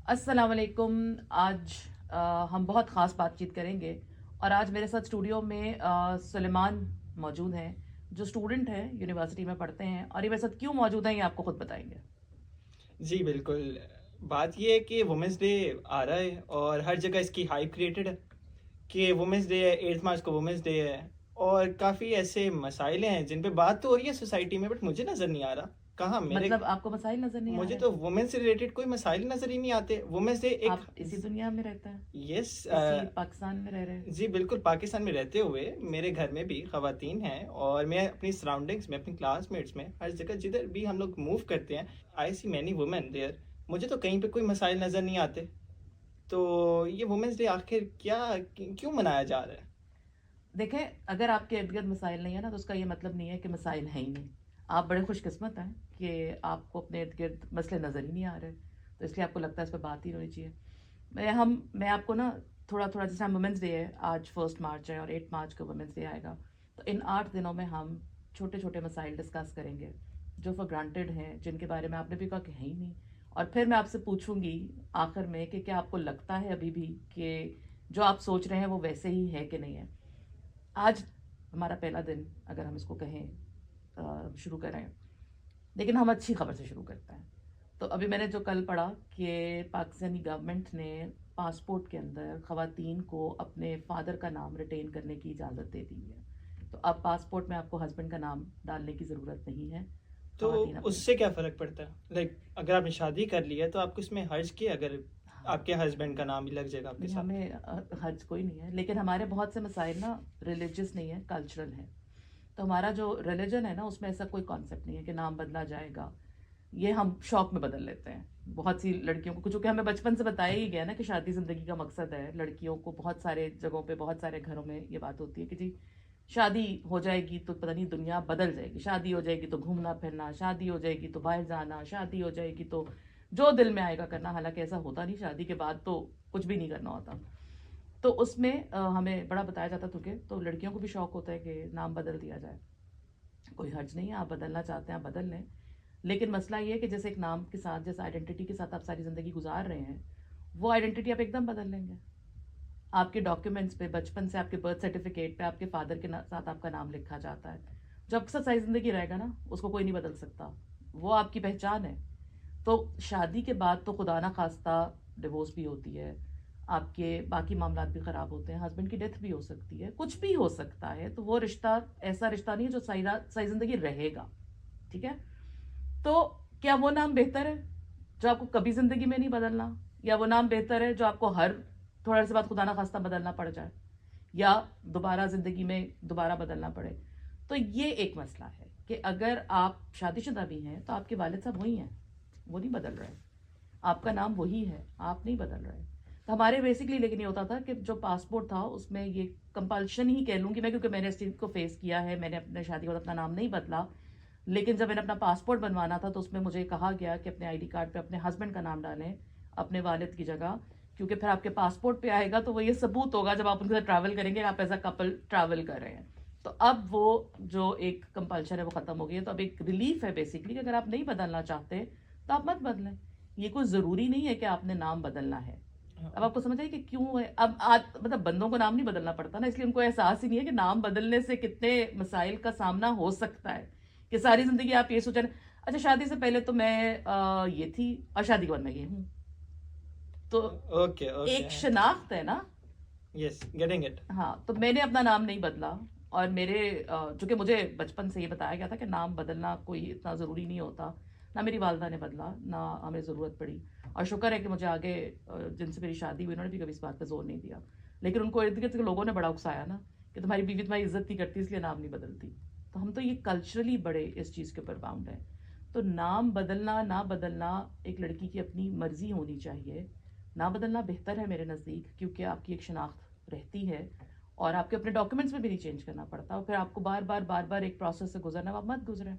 السلام علیکم. آج ہم بہت خاص بات چیت کریں گے اور آج میرے ساتھ اسٹوڈیو میں سلیمان موجود ہیں جو اسٹوڈنٹ ہیں, یونیورسٹی میں پڑھتے ہیں, اور یہ میرے ساتھ کیوں موجود ہیں یہ آپ کو خود بتائیں گے. جی بالکل. بات یہ ہے کہ وومنس ڈے آ رہا ہے اور ہر جگہ اس کی ہائپ کریٹڈ ہے کہ وومنس ڈے ہے, 8 مارچ کو وومنس ڈے ہے. اور کافی ایسے مسائل ہیں جن پہ بات تو ہو رہی ہے سوسائٹی میں, بٹ مجھے نظر نہیں آ رہا کہاں میرے. مطلب آپ کو مسائل نظر نہیں آ مجھے رہے؟ تو وومن سے ریلیٹڈ کوئی مسائل نظر ہی نہیں آتے. وومنس ڈے ایک آپ اسی دنیا میں رہتے ہیں, یس. اسی پاکستان میں رہ رہے ہیں. جی بالکل. پاکستان میں رہتے ہوئے میرے گھر میں بھی خواتین ہیں اور میں اپنی سراؤنڈنگس میں, اپنی کلاس میٹس میں, ہر جگہ جدھر بھی ہم لوگ موو کرتے ہیں, آئی سی مینی وومن دیئر. مجھے تو کہیں پہ کوئی مسائل نظر نہیں آتے. تو یہ وومنس ڈے آخر کیوں منایا جا رہا ہے؟ دیکھیں, اگر آپ کے ارد گرد مسائل نہیں ہے نا تو اس کا یہ مطلب نہیں ہے کہ مسائل ہیں ہی نہیں. آپ بڑے خوش قسمت ہیں کہ آپ کو اپنے ارد گرد مسئلے نظر ہی نہیں آ رہے, تو اس لیے آپ کو لگتا ہے اس پہ بات ہی ہونی چاہیے. میں آپ کو نا تھوڑا تھوڑا, جیسے وومنس ڈے ہے, آج 1 مارچ ہے اور 8 مارچ کو وومنس ڈے آئے گا, تو ان 8 دنوں میں ہم چھوٹے چھوٹے مسائل ڈسکس کریں گے جو فار گرانٹیڈ ہیں, جن کے بارے میں آپ نے بھی کہا کہ ہے ہی نہیں. اور پھر میں آپ سے پوچھوں گی آخر میں کہ کیا آپ کو لگتا ہے ابھی بھی کہ جو آپ سوچ رہے ہیں وہ ویسے ہی ہے کہ نہیں ہے. آج ہمارا پہلا دن, اگر ہم اس کو کہیں شروع کریں, لیکن ہم اچھی خبر سے شروع کرتے ہیں. تو ابھی میں نے جو کل پڑھا کہ پاکستانی گورنمنٹ نے پاسپورٹ کے اندر خواتین کو اپنے فادر کا نام ریٹین کرنے کی اجازت دے دی ہے. تو اب پاسپورٹ میں آپ کو ہسبینڈ کا نام ڈالنے کی ضرورت نہیں ہے. تو خواتین اس اپنے, سے کیا فرق پڑتا ہے؟ لائک اگر آپ نے شادی کر لی ہے تو آپ کو اس میں حرج کیا اگر آپ کے ہسبینڈ کا نام بھی لگ جائے گا آپ کے نہیں, ساتھ؟ ہمیں حرج کوئی نہیں ہے, لیکن ہمارے بہت سے مسائل نا ریلیجس نہیں ہیں, کلچرل ہیں. تو ہمارا جو ریلیجن ہے نا اس میں ایسا کوئی کانسیپٹ نہیں ہے کہ نام بدلا جائے گا. یہ ہم شوق میں بدل لیتے ہیں. بہت سی لڑکیوں کو, چونکہ ہمیں بچپن سے بتایا ہی گیا نا کہ شادی زندگی کا مقصد ہے, لڑکیوں کو بہت سارے جگہوں پہ, بہت سارے گھروں میں یہ بات ہوتی ہے کہ جی شادی ہو جائے گی تو پتہ نہیں دنیا بدل جائے گی, شادی ہو جائے گی تو گھومنا پھرنا, شادی ہو جائے گی تو باہر جانا, شادی ہو جائے گی تو جو دل میں آئے گا کرنا. حالانکہ ایسا ہوتا نہیں, شادی کے بعد تو کچھ بھی نہیں کرنا ہوتا. تو اس میں ہمیں بڑا بتایا جاتا تھا کہ تو لڑکیوں کو بھی شوق ہوتا ہے کہ نام بدل دیا جائے. کوئی حرج نہیں ہے, آپ بدلنا چاہتے ہیں آپ بدل لیں. لیکن مسئلہ یہ ہے کہ جیسے ایک نام کے ساتھ, جیسے آئیڈینٹی کے ساتھ آپ ساری زندگی گزار رہے ہیں, وہ آئیڈینٹی آپ ایک دم بدل لیں گے. آپ کے ڈاکیومنٹس پہ بچپن سے آپ کے برتھ سرٹیفکیٹ پہ آپ کے فادر کے ساتھ آپ کا نام لکھا جاتا ہے, جو آپ کے ساتھ ساری زندگی رہے گا نا, اس کو کوئی نہیں بدل سکتا, وہ آپ کی پہچان ہے. تو شادی کے بعد تو خدا نہ خواستہ ڈیورس بھی ہوتی ہے, آپ کے باقی معاملات بھی خراب ہوتے ہیں, ہسبینڈ کی ڈیتھ بھی ہو سکتی ہے, کچھ بھی ہو سکتا ہے. تو وہ رشتہ ایسا رشتہ نہیں ہے جو ساری زندگی رہے گا. ٹھیک ہے, تو کیا وہ نام بہتر ہے جو آپ کو کبھی زندگی میں نہیں بدلنا, یا وہ نام بہتر ہے جو آپ کو ہر تھوڑا سا بعد خدا نہ خواستہ بدلنا پڑ جائے, یا دوبارہ زندگی میں دوبارہ بدلنا پڑے. تو یہ ایک مسئلہ ہے کہ اگر آپ شادی شدہ بھی ہیں تو آپ کے والد صاحب وہی ہیں, وہ نہیں بدل رہے, آپ کا نام وہی ہے, آپ نہیں بدل رہے. تو ہمارے بیسکلی لیکن یہ ہوتا تھا کہ جو پاسپورٹ تھا اس میں یہ کمپلشن ہی کہہ لوں گی میں, کیونکہ میں نے اس چیز کو فیس کیا ہے, میں نے اپنے شادی کے بعد اپنا نام نہیں بدلا. لیکن جب میں نے اپنا پاسپورٹ بنوانا تھا تو اس میں مجھے کہا گیا کہ اپنے آئی ڈی کارڈ پہ اپنے ہسبینڈ کا نام ڈالیں اپنے والد کی جگہ, کیونکہ پھر آپ کے پاسپورٹ پہ آئے گا تو وہ یہ ثبوت ہوگا جب آپ ان کے ساتھ ٹریول کریں گے, آپ ایز اے کپل ٹریول کر رہے ہیں. تو اب وہ جو ایک کمپلشن ہے وہ ختم ہو گئی ہے, تو اب ایک ریلیف ہے بیسکلی کہ اگر آپ نہیں بدلنا چاہتے تو آپ مت بدلیں. یہ کوئی ضروری نہیں ہے کہ آپ نے نام بدلنا ہے. اب آپ کو سمجھ آئی کہ کیوں ہے, اب مطلب بندوں کو نام نہیں بدلنا پڑتا نا, اس لیے ان کو احساس ہی نہیں ہے کہ نام بدلنے سے کتنے مسائل کا سامنا ہو سکتا ہے. کہ ساری زندگی آپ یہ سوچیں, اچھا شادی سے پہلے تو میں یہ تھی اور شادی کے بعد میں یہ ہوں, تو اوکے اوکے. ایک شناخت ہے نا. یس, گیٹنگ اٹ. ہاں, تو میں نے اپنا نام نہیں بدلا, اور میرے چونکہ مجھے بچپن سے یہ بتایا گیا تھا کہ نام بدلنا کوئی اتنا ضروری نہیں ہوتا, نہ میری والدہ نے بدلا نہ ہمیں ضرورت پڑی. اور شکر ہے کہ مجھے آگے جن سے میری شادی ہوئی انہوں نے بھی کبھی اس بات پہ زور نہیں دیا, لیکن ان کو ارد گرد کے لوگوں نے بڑا اکسایا نا کہ تمہاری بیوی تمہاری عزت نہیں کرتی اس لیے نام نہیں بدلتی. تو ہم تو یہ کلچرلی بڑے اس چیز کے اوپر باؤنڈ ہیں. تو نام بدلنا نہ بدلنا ایک لڑکی کی اپنی مرضی ہونی چاہیے. نہ بدلنا بہتر ہے میرے نزدیک, کیونکہ آپ کی ایک شناخت رہتی ہے اور آپ کے اپنے ڈاکیومنٹس میں بھی نہیں چینج کرنا پڑتا, اور پھر آپ کو بار بار ایک پروسیس سے گزرنا, آپ مت گزریں.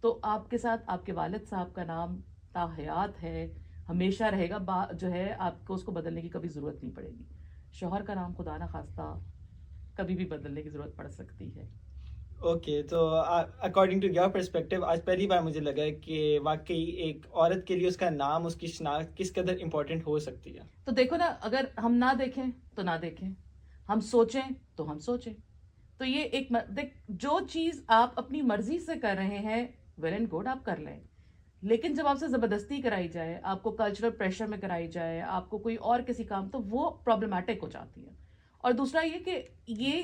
تو آپ کے ساتھ آپ کے والد صاحب کا نام تا حیات ہے, ہمیشہ رہے گا, جو ہے آپ کو اس کو بدلنے کی کبھی ضرورت نہیں پڑے گی. شوہر کا نام خدا نہ خواستہ کبھی بھی بدلنے کی ضرورت پڑ سکتی ہے. اوکے، تو اکارڈنگ ٹو یور پرسپیکٹیو آج پہلی بار مجھے لگا کہ واقعی ایک عورت کے لیے اس کا نام، اس کی شناخت کس قدر امپورٹنٹ ہو سکتی ہے. تو دیکھو نا، اگر ہم نہ دیکھیں تو نہ دیکھیں، ہم سوچیں تو ہم سوچیں. تو یہ ایک دیکھ، جو چیز آپ اپنی مرضی سے کر رہے ہیں ویل اینڈ گڈ، آپ کر لیں. لیکن جب آپ سے زبردستی کرائی جائے، آپ کو کلچرل پریشر میں کرائی جائے، آپ کو کوئی اور کسی کام، تو وہ پرابلمٹک ہو جاتی ہے. اور دوسرا یہ کہ یہ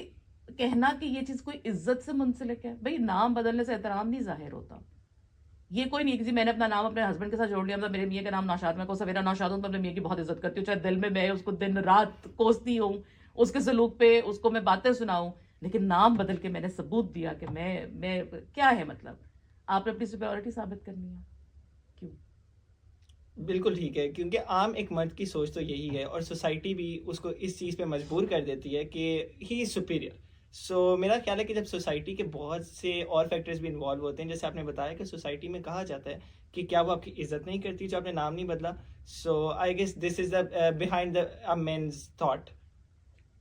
کہنا کہ یہ چیز کوئی عزت سے منسلک ہے، بھئی نام بدلنے سے احترام نہیں ظاہر ہوتا. یہ کوئی نہیں کہ جی میں نے اپنا نام اپنے ہسبینڈ کے ساتھ جوڑ لیا، مطلب میرے میاں کا نام نوشاد، میں کو سویرا نوشاد ہوں تو اپنے میاں کی بہت عزت کرتی ہوں، چاہے دل میں اس کو دن رات کوستی ہوں، اس کے سلوک پہ اس کو میں باتیں سناؤں، لیکن نام بدل کے میں نے ثبوت دیا کہ میں کیا ہے. مطلب آپ نے اپنی سپیورٹی ثابت کرنی ہے، کیوں؟ بالکل ٹھیک ہے، کیونکہ عام ایک مرد کی سوچ تو یہی ہے، اور سوسائٹی بھی اس کو اس چیز پہ مجبور کر دیتی ہے کہ ہی از سپیریئر. سو میرا خیال ہے کہ جب سوسائٹی کے بہت سے اور فیکٹرز بھی انوالو ہوتے ہیں، جیسے آپ نے بتایا کہ سوسائٹی میں کہا جاتا ہے کہ کیا وہ آپ کی عزت نہیں کرتی جو آپ نے نام نہیں بدلا. So I guess this is the behind the means thought.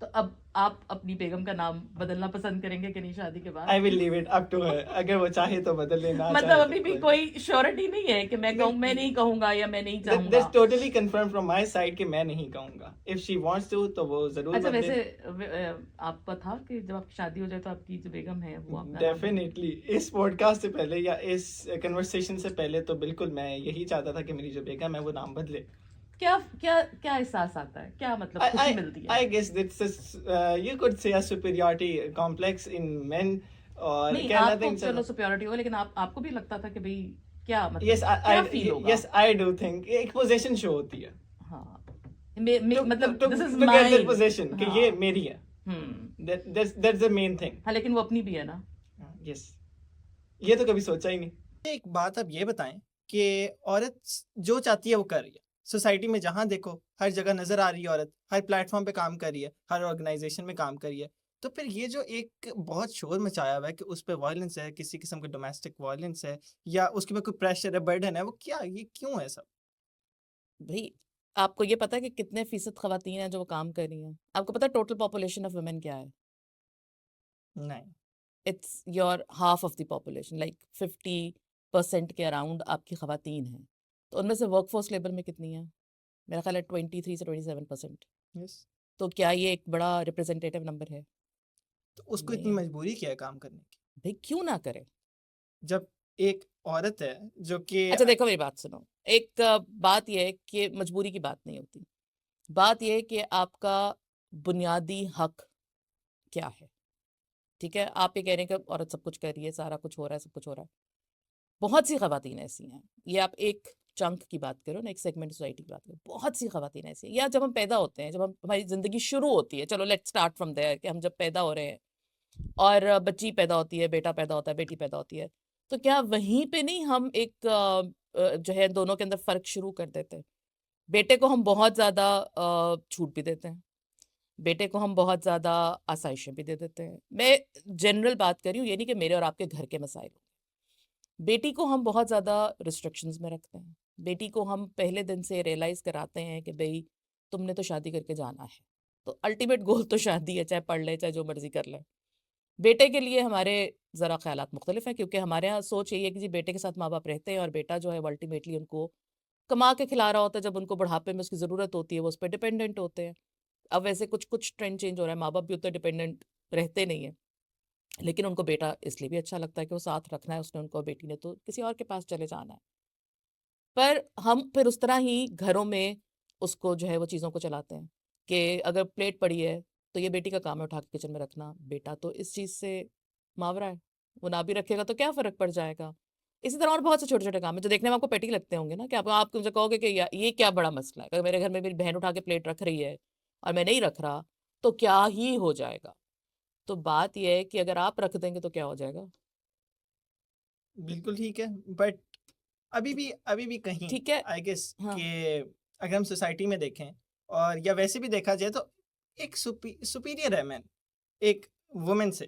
تو اب آپ اپنی بیگم کا نام بدلنا پسند کریں گے کہ نہیں شادی کے بعد؟ آئی ول leave it up to her, اگر وہ چاہے تو بدل لے، نہ مطلب چاہے تو ابھی بھی کوئی شیورٹی نہیں ہے کہ میں کہوں، میں نہیں کہوں گا یا میں نہیں چاہوں دیٹس گا؟ Totally confirm from my side کہ میں نہیں کہوں گا. اف شی وانٹس ٹو تو وہ ضرور اچھا، بدلے. ویسے آپ کا تھا کہ جب آپ کی شادی ہو جائے تو آپ کی جو بیگم ہے وہ آپ کا نام بدلے؟ ڈیفینیٹلی اس پوڈ کاسٹ سے پہلے یا اس کنورسیشن سے پہلے تو بالکل میں یہی چاہتا تھا کہ میری جو بیگم ہے وہ نام بدلے. کیا کیا کیا احساس آتا ہے، کیا مطلب خوشی ملتی ہے؟ I guess that's you could سے superiority complex in men. اور نہیں، کہنا آپ کو تھنگ چلو سپیورٹی ہو، لیکن آپ کو بھی لگتا تھا کہ بھئی کیا یس مطلب کیا فیل ہوگا؟ یس آئی ڈو تھنک ایک پوزیشن شو ہوتی ہے، ہاں، مطلب to this is get that mine. Position کہ یہ ہاں. میری ہے. ہوں. That's the main thing. ہاں، لیکن وہ اپنی بھی ہے نا. یس، یہ تو کبھی سوچا ہی نہیں. ایک بات آپ یہ بتائیں کہ عورت جو چاہتی ہے وہ کر رہی ہے. سوسائٹی میں جہاں دیکھو ہر جگہ نظر آ رہی ہے عورت، ہر پلیٹ فارم پہ کام کر رہی ہے، ہر آرگنائزیشن میں کام کر رہی ہے. تو پھر یہ جو ایک بہت شور مچایا ہوا ہے کہ اس پہ وائلنس ہے، کسی قسم کا ڈومیسٹک وائلنس ہے، یا اس کے میں کوئی پریشر ہے، برڈن ہے، وہ کیا، یہ کیوں ہے سب؟ بھئی آپ کو یہ پتا ہے کہ کتنے فیصد خواتین ہیں جو وہ کام کر رہی ہیں؟ آپ کو پتا ہے ٹوٹل پاپولیشن آف ویمن کیا ہے؟ نہیں. It's your half of the population, like 50% کے اراؤنڈ آپ کی خواتین ہیں. تو ان میں سے ورک فورس لیبر میں کتنی ہیں؟ میرا خیال ہے 23 سے 27%. یس. تو کیا یہ ایک بڑا ریپرزینٹیٹیو نمبر ہے؟ تو اس کو اتنی نہیں. مجبوری کیا ہے کام کرنے کی، بھئی کیوں نہ کرے؟ جب ایک عورت ہے جو کہ اچھا دیکھو، میری بات سنو. ایک بات یہ ہے کہ مجبوری کی بات نہیں ہوتی. بات یہ ہے کہ آپ کا بنیادی حق کیا ہے. ٹھیک ہے، آپ یہ کہہ رہے ہیں کہ عورت سب کچھ کر رہی ہے، سارا کچھ ہو رہا ہے، سب کچھ ہو رہا ہے. بہت سی خواتین ایسی ہیں، یہ آپ ایک چنک کی بات کرو نا، ایک سیگمنٹ سوسائٹی کی بات کرو. بہت سی خواتین ایسی ہیں، یا جب ہم پیدا ہوتے ہیں، جب ہماری زندگی شروع ہوتی ہے، چلو لیٹ اسٹارٹ فرام دیئر، کہ ہم جب پیدا ہو رہے ہیں اور بچی پیدا ہوتی ہے، بیٹا پیدا ہوتا ہے، بیٹی پیدا ہوتی ہے، تو کیا وہیں پہ نہیں ہم ایک جو ہے دونوں کے اندر فرق شروع کر دیتے ہیں؟ بیٹے کو ہم بہت زیادہ چھوٹ بھی دیتے ہیں، بیٹے کو ہم بہت زیادہ آسائشیں بھی دے دیتے ہیں. میں جنرل بات کر رہی ہوں، یہ نہیں کہ میرے اور آپ کے گھر کے مسائل. بیٹی کو ہم بہت زیادہ ریسٹرکشنز میں رکھتے ہیں. بیٹی کو ہم پہلے دن سے ریئلائز کراتے ہیں کہ بھئی تم نے تو شادی کر کے جانا ہے، تو الٹیمیٹ گول تو شادی ہے، چاہے پڑھ لے چاہے جو مرضی کر لے. بیٹے کے لیے ہمارے ذرا خیالات مختلف ہیں، کیونکہ ہمارے یہاں سوچ یہی ہے کہ جی بیٹے کے ساتھ ماں باپ رہتے ہیں، اور بیٹا جو ہے وہ الٹیمیٹلی ان کو کما کے کھلا رہا ہوتا ہے. جب ان کو بڑھاپے میں اس کی ضرورت ہوتی ہے وہ اس پہ ڈیپینڈنٹ ہوتے ہیں. اب ویسے کچھ ٹرینڈ چینج ہو رہا ہے، ماں باپ بھی اتنے ڈیپینڈنٹ رہتے نہیں ہیں، لیکن ان کو بیٹا اس لیے بھی اچھا لگتا ہے کہ وہ ساتھ رکھنا ہے اس نے ان کو، بیٹی نے تو کسی اور کے پاس چلے جانا ہے. پر ہم پھر اس طرح ہی گھروں میں اس کو جو ہے وہ چیزوں کو چلاتے ہیں کہ اگر پلیٹ پڑی ہے تو یہ بیٹی کا کام ہے اٹھا کے کچن میں رکھنا. بیٹا تو اس چیز سے ماورا ہے، وہ نہ بھی رکھے گا تو کیا فرق پڑ جائے گا. اسی طرح اور بہت سے چھوٹے چھوٹے کام ہیں جو دیکھنے میں آپ کو پیٹی لگتے ہوں گے نا، کہ آپ مجھے کہو گے کہ یہ کیا بڑا مسئلہ ہے، اگر میرے گھر میں میری بہن اٹھا کے پلیٹ رکھ رہی ہے اور میں نہیں رکھ رہا تو کیا ہی ہو جائے گا. تو بات یہ ہے کہ اگر آپ رکھ دیں گے تو کیا ہو جائے گا. بالکل ٹھیک ہے، بٹ ابھی بھی کہیں ٹھیک ہے. آئی گیس ہاں، کہ اگر ہم سوسائٹی میں دیکھیں اور یا ویسے بھی دیکھا جائے تو ایک سپیریئر ہے مین ایک وومن سے.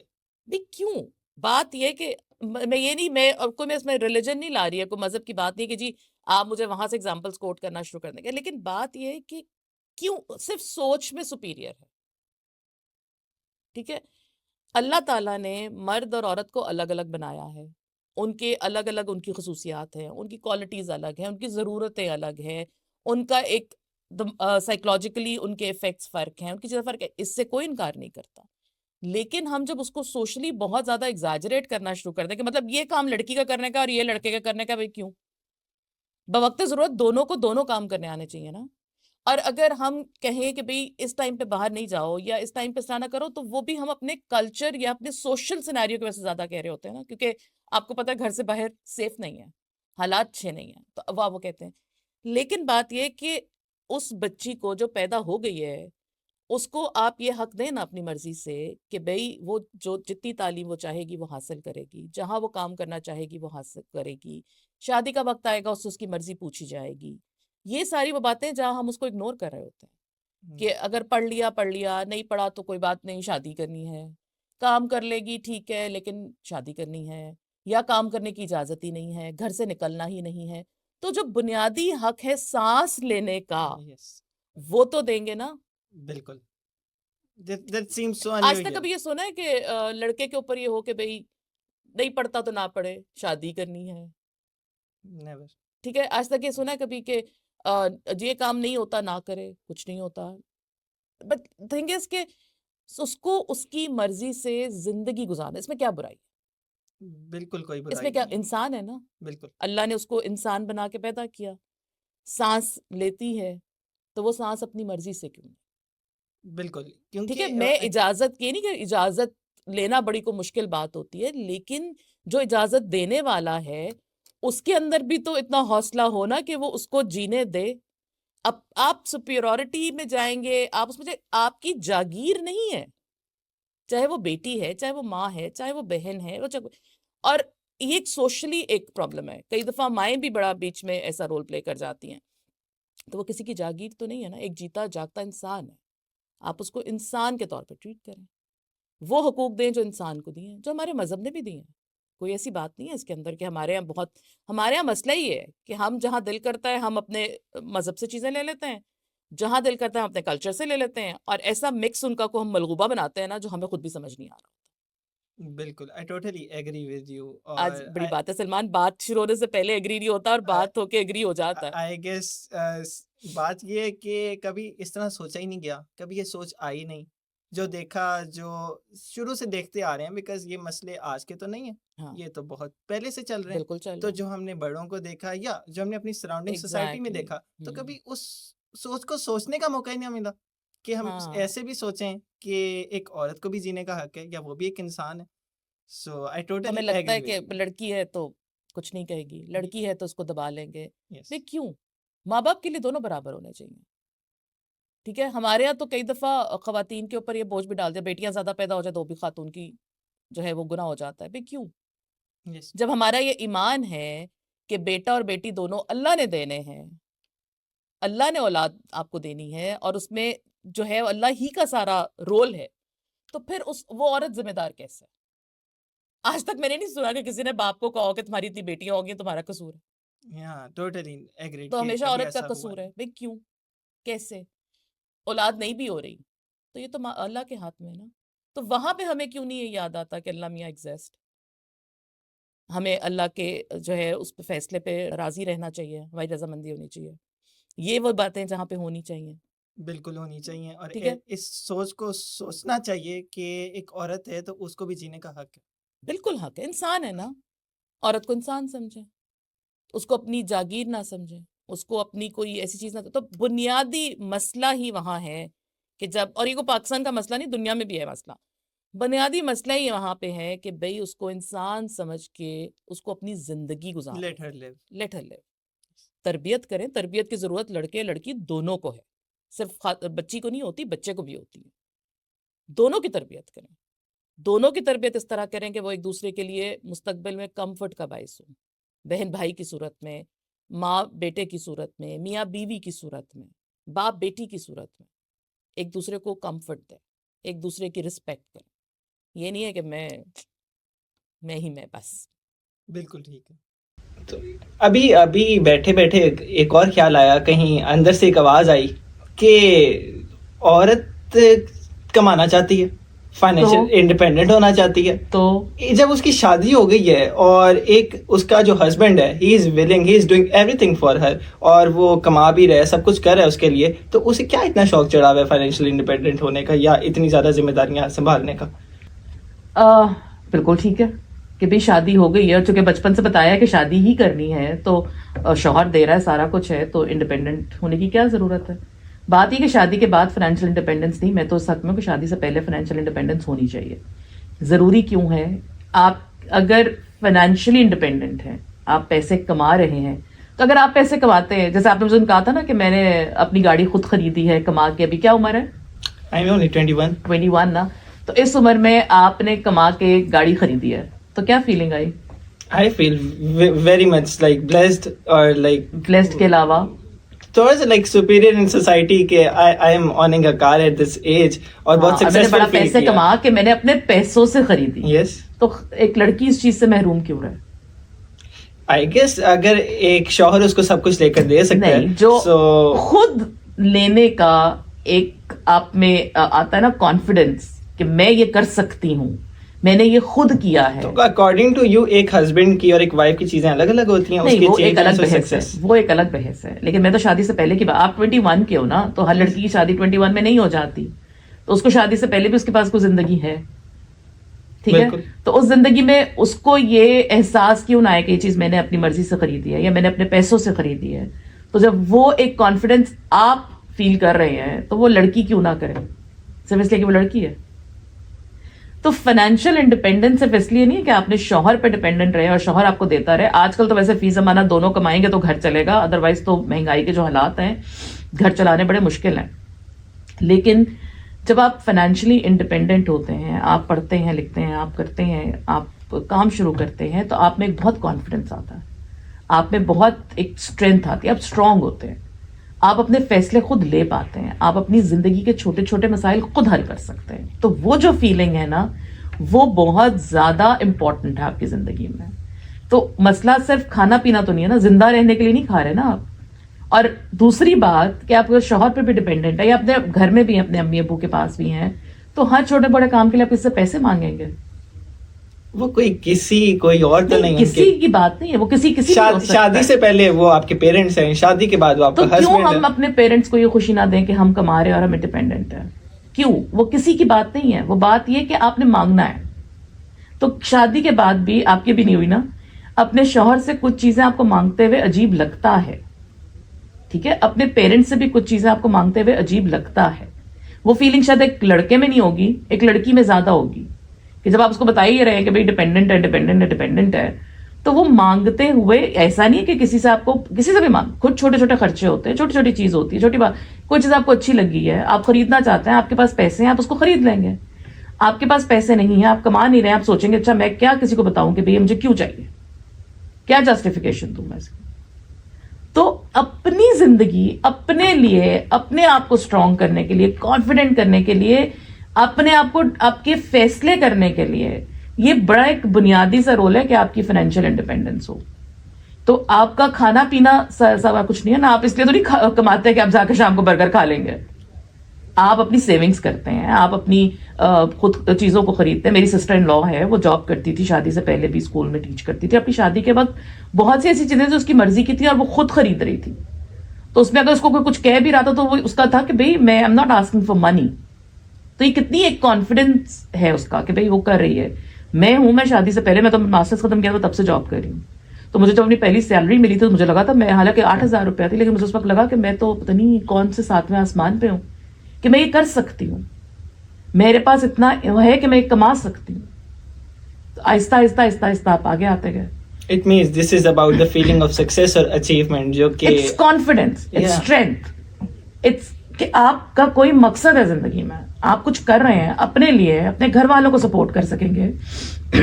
بھی کیوں؟ بات یہ کہ میں یہ نہیں، میں کوئی میں اس میں ریلیجن نہیں لا رہی ہے، کوئی مذہب کی بات نہیں کہ جی آپ مجھے وہاں سے ایگزامپلس کوٹ کرنا شروع کر دیں گے، لیکن بات یہ ہے کہ کیوں صرف سوچ میں سپیریئر ہے. ٹھیک ہے، اللہ تعالیٰ نے مرد اور عورت کو الگ الگ بنایا ہے، ان کے الگ الگ ان کی خصوصیات ہیں، ان کی کوالٹیز الگ ہیں، ان کی ضرورتیں الگ ہیں، ان کا ایک سائیکولوجیکلی ان کے افیکٹس فرق ہیں، ان کی چیزیں فرق ہے، اس سے کوئی انکار نہیں کرتا. لیکن ہم جب اس کو سوشلی بہت زیادہ ایگزیجریٹ کرنا شروع کر دیں کہ مطلب یہ کام لڑکی کا کرنے کا اور یہ لڑکے کا کرنے کا، بھائی کیوں؟ بوقت ضرورت دونوں کو دونوں کام کرنے آنے چاہیے نا. اور اگر ہم کہیں کہ بھئی اس ٹائم پہ باہر نہیں جاؤ یا اس ٹائم پہ اس طرح نہ کرو، تو وہ بھی ہم اپنے کلچر یا اپنے سوشل سینیریو کی وجہ سے زیادہ کہہ رہے ہوتے ہیں نا، کیونکہ آپ کو پتہ ہے گھر سے باہر سیف نہیں ہے، حالات اچھے نہیں ہیں، تو وہ کہتے ہیں. لیکن بات یہ کہ اس بچی کو جو پیدا ہو گئی ہے، اس کو آپ یہ حق دیں نا اپنی مرضی سے کہ بھئی وہ جو جتنی تعلیم وہ چاہے گی وہ حاصل کرے گی، جہاں وہ کام کرنا چاہے گی وہ حاصل کرے گی، شادی کا وقت آئے گا اس سے اس کی مرضی پوچھی جائے گی. یہ ساری وہ باتیں جہاں ہم اس کو اگنور کر رہے ہوتے ہیں کہ اگر پڑھ لیا نہیں پڑھا تو کوئی بات نہیں، شادی کرنی ہے، کام کر لے گی ٹھیک ہے لیکن شادی کرنی ہے، یا کام کرنے کی اجازت ہی نہیں ہے، گھر سے نکلنا ہی نہیں ہے. تو جو بنیادی حق ہے سانس لینے کا یس، وہ تو دیں گے نا. بالکل. That seems so آج تک unusual. کبھی یہ سنا ہے کہ لڑکے کے اوپر یہ ہو کہ بھئی نہیں پڑھتا تو نہ پڑھے، شادی کرنی ہے؟ Never. ٹھیک ہے، آج تک یہ سنا ہے کبھی کہ یہ کام نہیں ہوتا نہ کرے؟ کچھ نہیں ہوتا. بٹ تھنگ از کہ اس کو اس کی مرضی سے زندگی گزارنا، اس میں کیا برائی ہے؟ بالکل کوئی اس میں برائی کیا، نہیں ہے. انسان ہے نا، بالکل. اللہ نے اس کو انسان بنا کے پیدا کیا. سانس لیتی ہے تو وہ سانس اپنی مرضی سے کیوں نہیں؟ بالکل ٹھیک ہے، کیونکہ میں اجازت یہ نہیں کہ اجازت لینا بڑی کو مشکل بات ہوتی ہے، لیکن جو اجازت دینے والا ہے اس کے اندر بھی تو اتنا حوصلہ ہونا کہ وہ اس کو جینے دے. اب آپ سپیریورٹی میں جائیں گے، آپ اس میں آپ کی جاگیر نہیں ہے، چاہے وہ بیٹی ہے، چاہے وہ ماں ہے، چاہے وہ بہن ہے، اور یہ ایک سوشلی ایک پرابلم ہے. کئی دفعہ مائیں بھی بڑا بیچ میں ایسا رول پلے کر جاتی ہیں. تو وہ کسی کی جاگیر تو نہیں ہے نا، ایک جیتا جاگتا انسان ہے، آپ اس کو انسان کے طور پہ ٹریٹ کریں، وہ حقوق دیں جو انسان کو دیے ہیں، جو ہمارے مذہب نے بھی دیے ہیں. کوئی ایسی بات نہیں ہے اس کے اندر کہ ہمارے یہاں مسئلہ ہی ہے کہ ہم جہاں دل کرتا ہے ہم اپنے مذہب سے چیزیں لے لیتے ہیں، جہاں دل کرتا ہے ہم اپنے کلچر سے لے لیتے ہیں، اور ایسا مکس ان کا کو ہم ملغوبہ بناتے ہیں نا جو ہمیں خود بھی سمجھ نہیں آ رہا. بالکل I totally agree with you. آج اور بڑی بات ہے سلمان، بات شروع ہونے سے پہلے ایگری نہیں ہوتا اور بات ہو کے ایگری ہو جاتا ہے. I guess بات یہ ہے کہ کبھی اس طرح سوچا ہی نہیں گیا، کبھی یہ سوچ آئی نہیں. جو دیکھا، جو شروع سے دیکھتے آ رہے ہیں، بیکاز یہ مسئلے آج کے تو نہیں ہیں، ہاں یہ تو بہت پہلے سے چل رہے ہیں. بالکل چل تو رہا ہے. جو ہم نے بڑوں کو دیکھا یا جو ہم نے اپنی سراؤنڈنگ سوسائٹی میں Exactly. دیکھا، تو کبھی اس سوچ کو سوچنے کا موقع ہی نہیں ملا کہ ہم ہاں ایسے بھی سوچیں کہ ایک عورت کو بھی جینے کا حق ہے یا وہ بھی ایک انسان ہے. سو I totally ہمیں لگتا ہے agree کہ with you. لڑکی ہے تو کچھ نہیں کہے گی، لڑکی ہے تو اس کو دبا لیں گے. Yes. نہیں، کیوں؟ ماں باپ کے لیے دونوں برابر ہونے چاہیے. ٹھیک ہے، ہمارے یہاں تو کئی دفعہ خواتین کے اوپر یہ بوجھ بھی ڈال دیا، بیٹیاں زیادہ پیدا ہو جائے تو بھی خاتون کی جو ہے وہ گناہ ہو جاتا ہے. بھئی کیوں؟ Yes. جب ہمارا یہ ایمان ہے کہ بیٹا اور بیٹی دونوں اللہ نے دینے ہیں، اللہ نے اولاد آپ کو دینی ہے، اور اس میں جو ہے اللہ ہی کا سارا رول ہے، تو پھر وہ عورت ذمہ دار کیسے ہے؟ آج تک میں نے نہیں سنا کہ کسی نے باپ کو کہا ہو کہ تمہاری اتنی بیٹیاں ہوگی تمہارا قصور ہے. Yeah, totally agreed تو کہ ہمیشہ کبھی عورت کا ایسا ہوا قصور نہیں. ہے. بھئی کیوں؟ کیسے؟ اولاد نہیں بھی ہو رہی تو یہ تو اللہ کے ہاتھ میں ہے نا. تو وہاں پہ ہمیں کیوں نہیں یہ یاد آتا کہ اللہ میاں ایگزسٹ، ہمیں اللہ کے جو ہے اس پہ فیصلے پہ راضی رہنا چاہیے، ہماری رضامندی ہونی چاہیے. یہ وہ باتیں جہاں پہ ہونی چاہیے. بالکل ہونی چاہیے، اور ٹھیک ہے، اس سوچ کو سوچنا چاہیے کہ ایک عورت ہے تو اس کو بھی جینے کا حق ہے. بالکل حق ہے، انسان ہے نا. عورت کو انسان سمجھیں، اس کو اپنی جاگیر نہ سمجھیں، اس کو اپنی کوئی ایسی چیز نہ. تو بنیادی مسئلہ ہی وہاں ہے کہ جب، اور یہ کو پاکستان کا مسئلہ نہیں، دنیا میں بھی ہے مسئلہ، بنیادی مسئلہ ہی وہاں پہ ہے کہ بھئی اس کو انسان سمجھ کے اس کو اپنی زندگی گزاریں. لیٹ ہر لیو. لیٹ ہر لیو. تربیت کریں. تربیت کی ضرورت لڑکے لڑکی دونوں کو ہے، صرف بچی کو نہیں ہوتی، بچے کو بھی ہوتی ہے. دونوں کی تربیت کریں. دونوں کی تربیت اس طرح کریں کہ وہ ایک دوسرے کے لیے مستقبل میں کمفرٹ کا باعث ہو. بہن بھائی کی صورت میں، ماں بیٹے کی صورت میں، میاں بیوی کی صورت میں، باپ بیٹی کی صورت میں، ایک دوسرے کو کمفرٹ دیں، ایک دوسرے کی رسپیکٹ کریں. یہ نہیں ہے کہ میں بس. بالکل ٹھیک ہے. تو ابھی بیٹھے بیٹھے ایک اور خیال آیا، کہیں اندر سے ایک آواز آئی کہ عورت کمانا چاہتی ہے فائنینشیل انڈیپینڈنٹ ہونا چاہتی ہے. تو جب اس کی شادی ہو گئی ہے اور ایک اس کا جو ہسبینڈ ہے he is willing, he is doing everything for her, اور وہ کما بھی رہا ہے, سب کچھ کر رہا ہے اس کے لیے, تو اسے کیا اتنا شوق چڑھا ہوا ہے فائنینشیل انڈیپینڈنٹ ہونے کا یا اتنی زیادہ ذمہ داریاں سنبھالنے کا؟ بالکل ٹھیک ہے کہ بھائی شادی ہو گئی ہے, اور چونکہ بچپن سے بتایا کہ شادی ہی کرنی ہے تو شوہر دے رہا ہے, سارا کچھ ہے, تو انڈیپینڈنٹ ہونے کی کیا ضرورت ہے. بات یہ کہ شادی کے بعد فائنینشیل انڈیپینڈنس نہیں, میں تو اس حق میں ہوں کہ شادی سے پہلے فائنینشیل انڈیپینڈنس ہونی چاہیے. ضروری کیوں ہے؟ آپ اگر فائنینشیلی انڈیپینڈنٹ ہیں, آپ پیسے کما رہے ہیں, تو اگر آپ پیسے کماتے ہیں, جیسے آپ نے مجھے کہا تھا نا کہ میں نے اپنی گاڑی خود خریدی ہے کما کے, ابھی کیا عمر ہے؟ I am only 21. 21 نا, تو اس عمر میں آپ نے کما کے گاڑی خریدی ہے, تو کیا feeling I? I feel very much like blessed, or like blessed کے علاوہ towards like superior in society کہ I am owning a car at this age, اور بہت میں نے successful بڑا feel پیسے کیا. کما کے میں نے اپنے پیسوں سے خریدی, Yes. تو ایک لڑکی اس چیز سے محروم کیوں رہے؟ I guess اگر ایک شوہر اس کو سب کچھ لے کر دے سکتا ہے, نہیں, جو so خود لینے کا ایک آپ میں آتا ہے نا کانفیڈنس کہ میں یہ کر سکتی ہوں, میں نے یہ خود کیا ہے. اکارڈنگ ٹو یو ایک ہسبینڈ کی اور ایک وائف کی چیزیں الگ الگ ہوتی ہیں. نہیں, وہ ایک الگ بحث ہے, وہ ایک الگ بحث ہے. لیکن میں تو شادی سے پہلے کی بات, آپ 21 کے ہو نا, تو ہر لڑکی کی شادی 21 میں نہیں ہو جاتی, تو اس کو شادی سے پہلے بھی اس کے پاس کوئی زندگی ہے, ٹھیک ہے. تو اس زندگی میں اس کو یہ احساس کیوں نہ آئے کہ یہ چیز میں نے اپنی مرضی سے خریدی ہے یا میں نے اپنے پیسوں سے خریدی ہے. تو جب وہ ایک کانفیڈنس آپ فیل کر رہے ہیں, تو وہ لڑکی کیوں نہ کرے, صرف اس لیے کہ وہ لڑکی ہے. تو فائنینشیل انڈیپینڈنس صرف اس لیے نہیں ہے کہ آپ نے شوہر پہ ڈیپینڈنٹ رہے اور شوہر آپ کو دیتا رہے. آج کل تو ویسے فی زمانہ دونوں کمائیں گے تو گھر چلے گا, ادروائز تو مہنگائی کے جو حالات ہیں گھر چلانے بڑے مشکل ہیں. لیکن جب آپ فائنینشیلی انڈیپینڈنٹ ہوتے ہیں, آپ پڑھتے ہیں, لکھتے ہیں, آپ کرتے ہیں, آپ کام شروع کرتے ہیں, تو آپ میں ایک بہت کانفیڈنس آتا ہے, آپ میں بہت ایک اسٹرینتھ آتی ہے, آپ اسٹرانگ ہوتے ہیں, آپ اپنے فیصلے خود لے پاتے ہیں, آپ اپنی زندگی کے چھوٹے چھوٹے مسائل خود حل کر سکتے ہیں. تو وہ جو فیلنگ ہے نا, وہ بہت زیادہ امپورٹنٹ ہے آپ کی زندگی میں. تو مسئلہ صرف کھانا پینا تو نہیں ہے نا, زندہ رہنے کے لیے نہیں کھا رہے نا آپ. اور دوسری بات کہ آپ شوہر پہ بھی ڈیپینڈنٹ ہے یا اپنے گھر میں بھی ہیں, اپنے امی ابو کے پاس بھی ہیں, تو ہر چھوٹے بڑے کام کے لیے آپ اس سے پیسے مانگیں گے. وہ کوئی اور تو نہیں, کسی کی بات نہیں ہے, وہ کسی شادی سے پہلے وہ آپ کے پیرنٹس ہیں, شادی کے بعد وہ آپ کا ہسبینڈ. تو کیوں ہم ہسبینڈ. اپنے پیرنٹس کو یہ خوشی نہ دیں کہ ہم کما رہے اور ہم انڈیپینڈنٹ ہیں؟ کیوں؟ وہ کسی کی بات نہیں ہے, وہ بات یہ کہ آپ نے مانگنا ہے. تو شادی کے بعد بھی آپ کی بھی نہیں ہوئی نا, اپنے شوہر سے کچھ چیزیں آپ کو مانگتے ہوئے عجیب لگتا ہے, ٹھیک ہے, اپنے پیرنٹس سے بھی کچھ چیزیں آپ کو مانگتے ہوئے عجیب لگتا ہے. وہ فیلنگ شاید ایک لڑکے میں نہیں ہوگی, ایک لڑکی میں زیادہ ہوگی, کہ جب آپ اس کو بتا ہی رہے ہیں کہ بھائی ڈیپینڈنٹ ہے, ڈیپینڈنٹ ہے, ڈیپینڈنٹ ہے, تو وہ مانگتے ہوئے ایسا نہیں ہے کہ کسی سے آپ کو, کسی سے بھی مانگ, خود چھوٹے چھوٹے خرچے ہوتے ہیں, چھوٹی چھوٹی چیز ہوتی ہے, چھوٹی بات, کوئی چیز آپ کو اچھی لگی ہے, آپ خریدنا چاہتے ہیں, آپ کے پاس پیسے ہیں, آپ اس کو خرید لیں گے. آپ کے پاس پیسے نہیں ہیں, آپ کما نہیں رہے ہیں, آپ سوچیں گے اچھا میں کیا کسی کو بتاؤں کہ بھائی مجھے کیوں چاہیے, کیا جسٹیفیکیشن دوں میں اس کی. تو اپنی زندگی, اپنے لیے, اپنے آپ کو اسٹرانگ کرنے کے لیے, کانفیڈنٹ کرنے کے لیے, اپنے آپ کو آپ کے فیصلے کرنے کے لیے, یہ بڑا ایک بنیادی سا رول ہے کہ آپ کی فائنینشیل انڈیپینڈنس ہو. تو آپ کا کھانا پینا سوا کچھ نہیں ہے نا, آپ اس لیے تو نہیں کماتے ہیں کہ آپ جا کے شام کو برگر کھا لیں گے. آپ اپنی سیونگز کرتے ہیں, آپ اپنی خود چیزوں کو خریدتے ہیں. میری سسٹر ان لا ہے, وہ جاب کرتی تھی, شادی سے پہلے بھی اسکول میں ٹیچ کرتی تھی. اپنی شادی کے وقت بہت سی ایسی چیزیں جو اس کی مرضی کی تھی اور وہ خود خرید رہی تھی, تو اس میں اگر اس کو کوئی کچھ کہہ بھی رہا تھا تو وہ اس کا تھا کہ بھائی میں am not asking for money. تو یہ کتنی ایک کانفیڈنس ہے اس کا کہ بھائی وہ کر رہی ہے. میں ہوں, میں شادی سے پہلے, میں تو ماسٹرز ختم کیا تھا تب سے جاب کر رہی ہوں. تو مجھے جب اپنی پہلی سیلری ملی تھی تو مجھے لگا تھا, میں حالانکہ 8,000 روپیہ تھی, لیکن مجھے اس وقت لگا کہ میں تو پتہ نہیں کون سے 7ویں آسمان پہ ہوں کہ میں یہ کر سکتی ہوں, میرے پاس اتنا ہے کہ میں کما سکتی ہوں. تو آہستہ آہستہ آہستہ آہستہ آپ آگے آتے گئے. It means this is about the feeling of success or achievement, جو کہ It's confidence, it's strength, it's کہ آپ کا کوئی مقصد ہے زندگی میں, آپ کچھ کر رہے ہیں اپنے لیے, اپنے گھر والوں کو سپورٹ کر سکیں گے,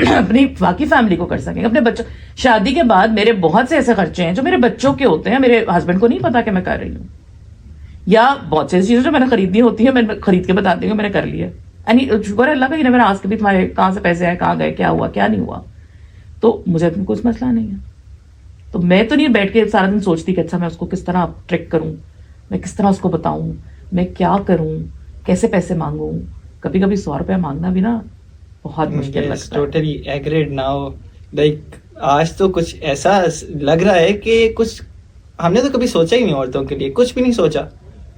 اپنی باقی فیملی کو کر سکیں گے, اپنے بچوں. شادی کے بعد میرے بہت سے ایسے خرچے ہیں جو میرے بچوں کے ہوتے ہیں, میرے ہسبینڈ کو نہیں پتا کہ میں کر رہی ہوں, یا بہت سی چیزیں جو میں نے خریدنی ہوتی ہیں میں خرید کے بتاتی ہوں میں نے کر لیا. شکر اللہ کا, میں نے آج کے بھی تمہارے کہاں سے پیسے آئے, کہاں گئے, کیا ہوا, کیا نہیں ہوا. تو مجھے کوئی مسئلہ نہیں ہے. تو میں تو نہیں بیٹھ کے سارا دن سوچتی کہ اچھا میں اس کو کس طرح ٹریک کروں, میں کس طرح اس کو بتاؤں, میں کیا کروں, کیسے پیسے مانگوں, کبھی کبھی 100 روپیہ مانگنا بھی نا بہت مشکل Yes, لگتا ہے. totally agreed now. Like آج تو کچھ ایسا لگ رہا ہے کہ کچھ ہم نے تو کبھی سوچا ہی نہیں عورتوں کے لیے, کچھ بھی نہیں سوچا.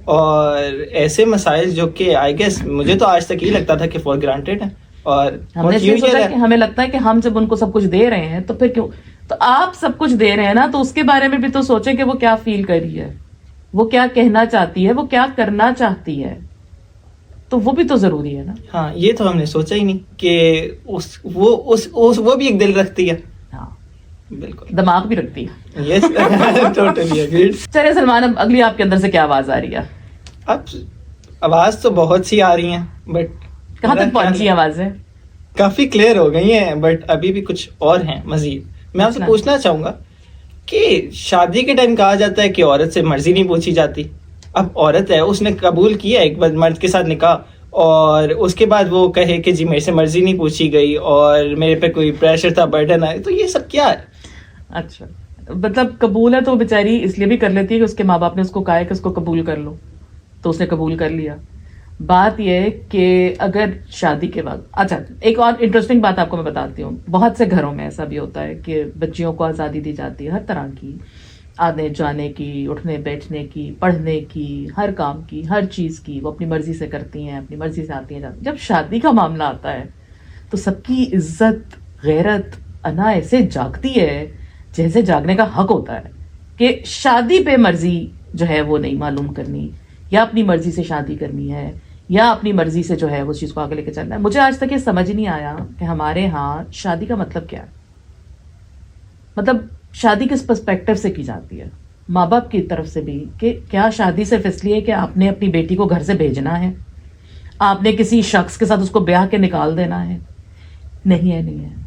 اور ایسے مسائل جو کہ آئی گیس مجھے تو آج تک یہ لگتا تھا کہ فار گرانٹیڈ ہیں, اور ہم نے یہ سوچا کہ ہمیں لگتا ہے کہ ہم جب ان کو سب کچھ دے رہے ہیں تو پھر کیوں, تو آپ سب کچھ دے رہے ہیں نا, تو اس کے بارے میں بھی تو سوچیں کہ وہ کیا فیل کر رہی ہے, وہ کیا کہنا چاہتی ہے, وہ کیا کرنا چاہتی ہے, تو وہ بھی تو ضروری ہے نا. ہاں یہ تو ہم نے سوچا ہی نہیں کہ وہ بھی ایک دل رکھتی ہے. ہاں بالکل دماغ بھی رکھتی ہے. یس ٹوٹلی ایگریڈ. چلے سلمان, اب اگلی آپ کے اندر سے کیا آواز آ رہی ہے؟ اب آواز تو بہت سی آ رہی ہیں, بٹ کہاں تک پہنچی آوازیں؟ کافی کلیئر ہو گئی ہیں, بٹ ابھی بھی کچھ اور ہیں مزید. میں آپ سے پوچھنا چاہوں گا کہ شادی کے ٹائم کہا جاتا ہے کہ عورت سے مرضی نہیں پوچھی جاتی. اب عورت ہے, اس نے قبول کیا ایک بار مرد کے ساتھ نکاح, اور اس کے بعد وہ کہے کہ جی میرے سے مرضی نہیں پوچھی گئی اور میرے پہ کوئی پریشر تھا, برڈن آئے, تو یہ سب کیا ہے؟ اچھا مطلب قبول ہے تو بیچاری اس لیے بھی کر لیتی ہے کہ اس کے ماں باپ نے اس کو کہا ہے کہ اس کو قبول کر لو, تو اس نے قبول کر لیا. بات یہ ہے کہ اگر شادی کے بعد, اچھا ایک اور انٹرسٹنگ بات آپ کو میں بتاتی ہوں, بہت سے گھروں میں ایسا بھی ہوتا ہے کہ بچیوں کو آزادی دی جاتی ہے ہر طرح کی, آنے جانے کی, اٹھنے بیٹھنے کی, پڑھنے کی, ہر کام کی, ہر چیز کی, وہ اپنی مرضی سے کرتی ہیں, اپنی مرضی سے آتی ہیں جاتی ہیں. جب شادی کا معاملہ آتا ہے تو سب کی عزت, غیرت, انا ایسے جاگتی ہے جیسے جاگنے کا حق ہوتا ہے کہ شادی پہ مرضی جو ہے وہ نہیں معلوم کرنی, یا اپنی مرضی سے شادی کرنی ہے, یا اپنی مرضی سے جو ہے وہ چیز کو آگے لے کے چلنا ہے. مجھے آج تک یہ سمجھ نہیں آیا کہ ہمارے ہاں شادی کا مطلب کیا ہے, مطلب شادی کس پرسپیکٹو سے کی جاتی ہے ماں باپ کی طرف سے بھی, کہ کیا شادی صرف اس لیے کہ آپ نے اپنی بیٹی کو گھر سے بھیجنا ہے, آپ نے کسی شخص کے ساتھ اس کو بیاہ کے نکال دینا ہے؟ نہیں ہے, نہیں ہے.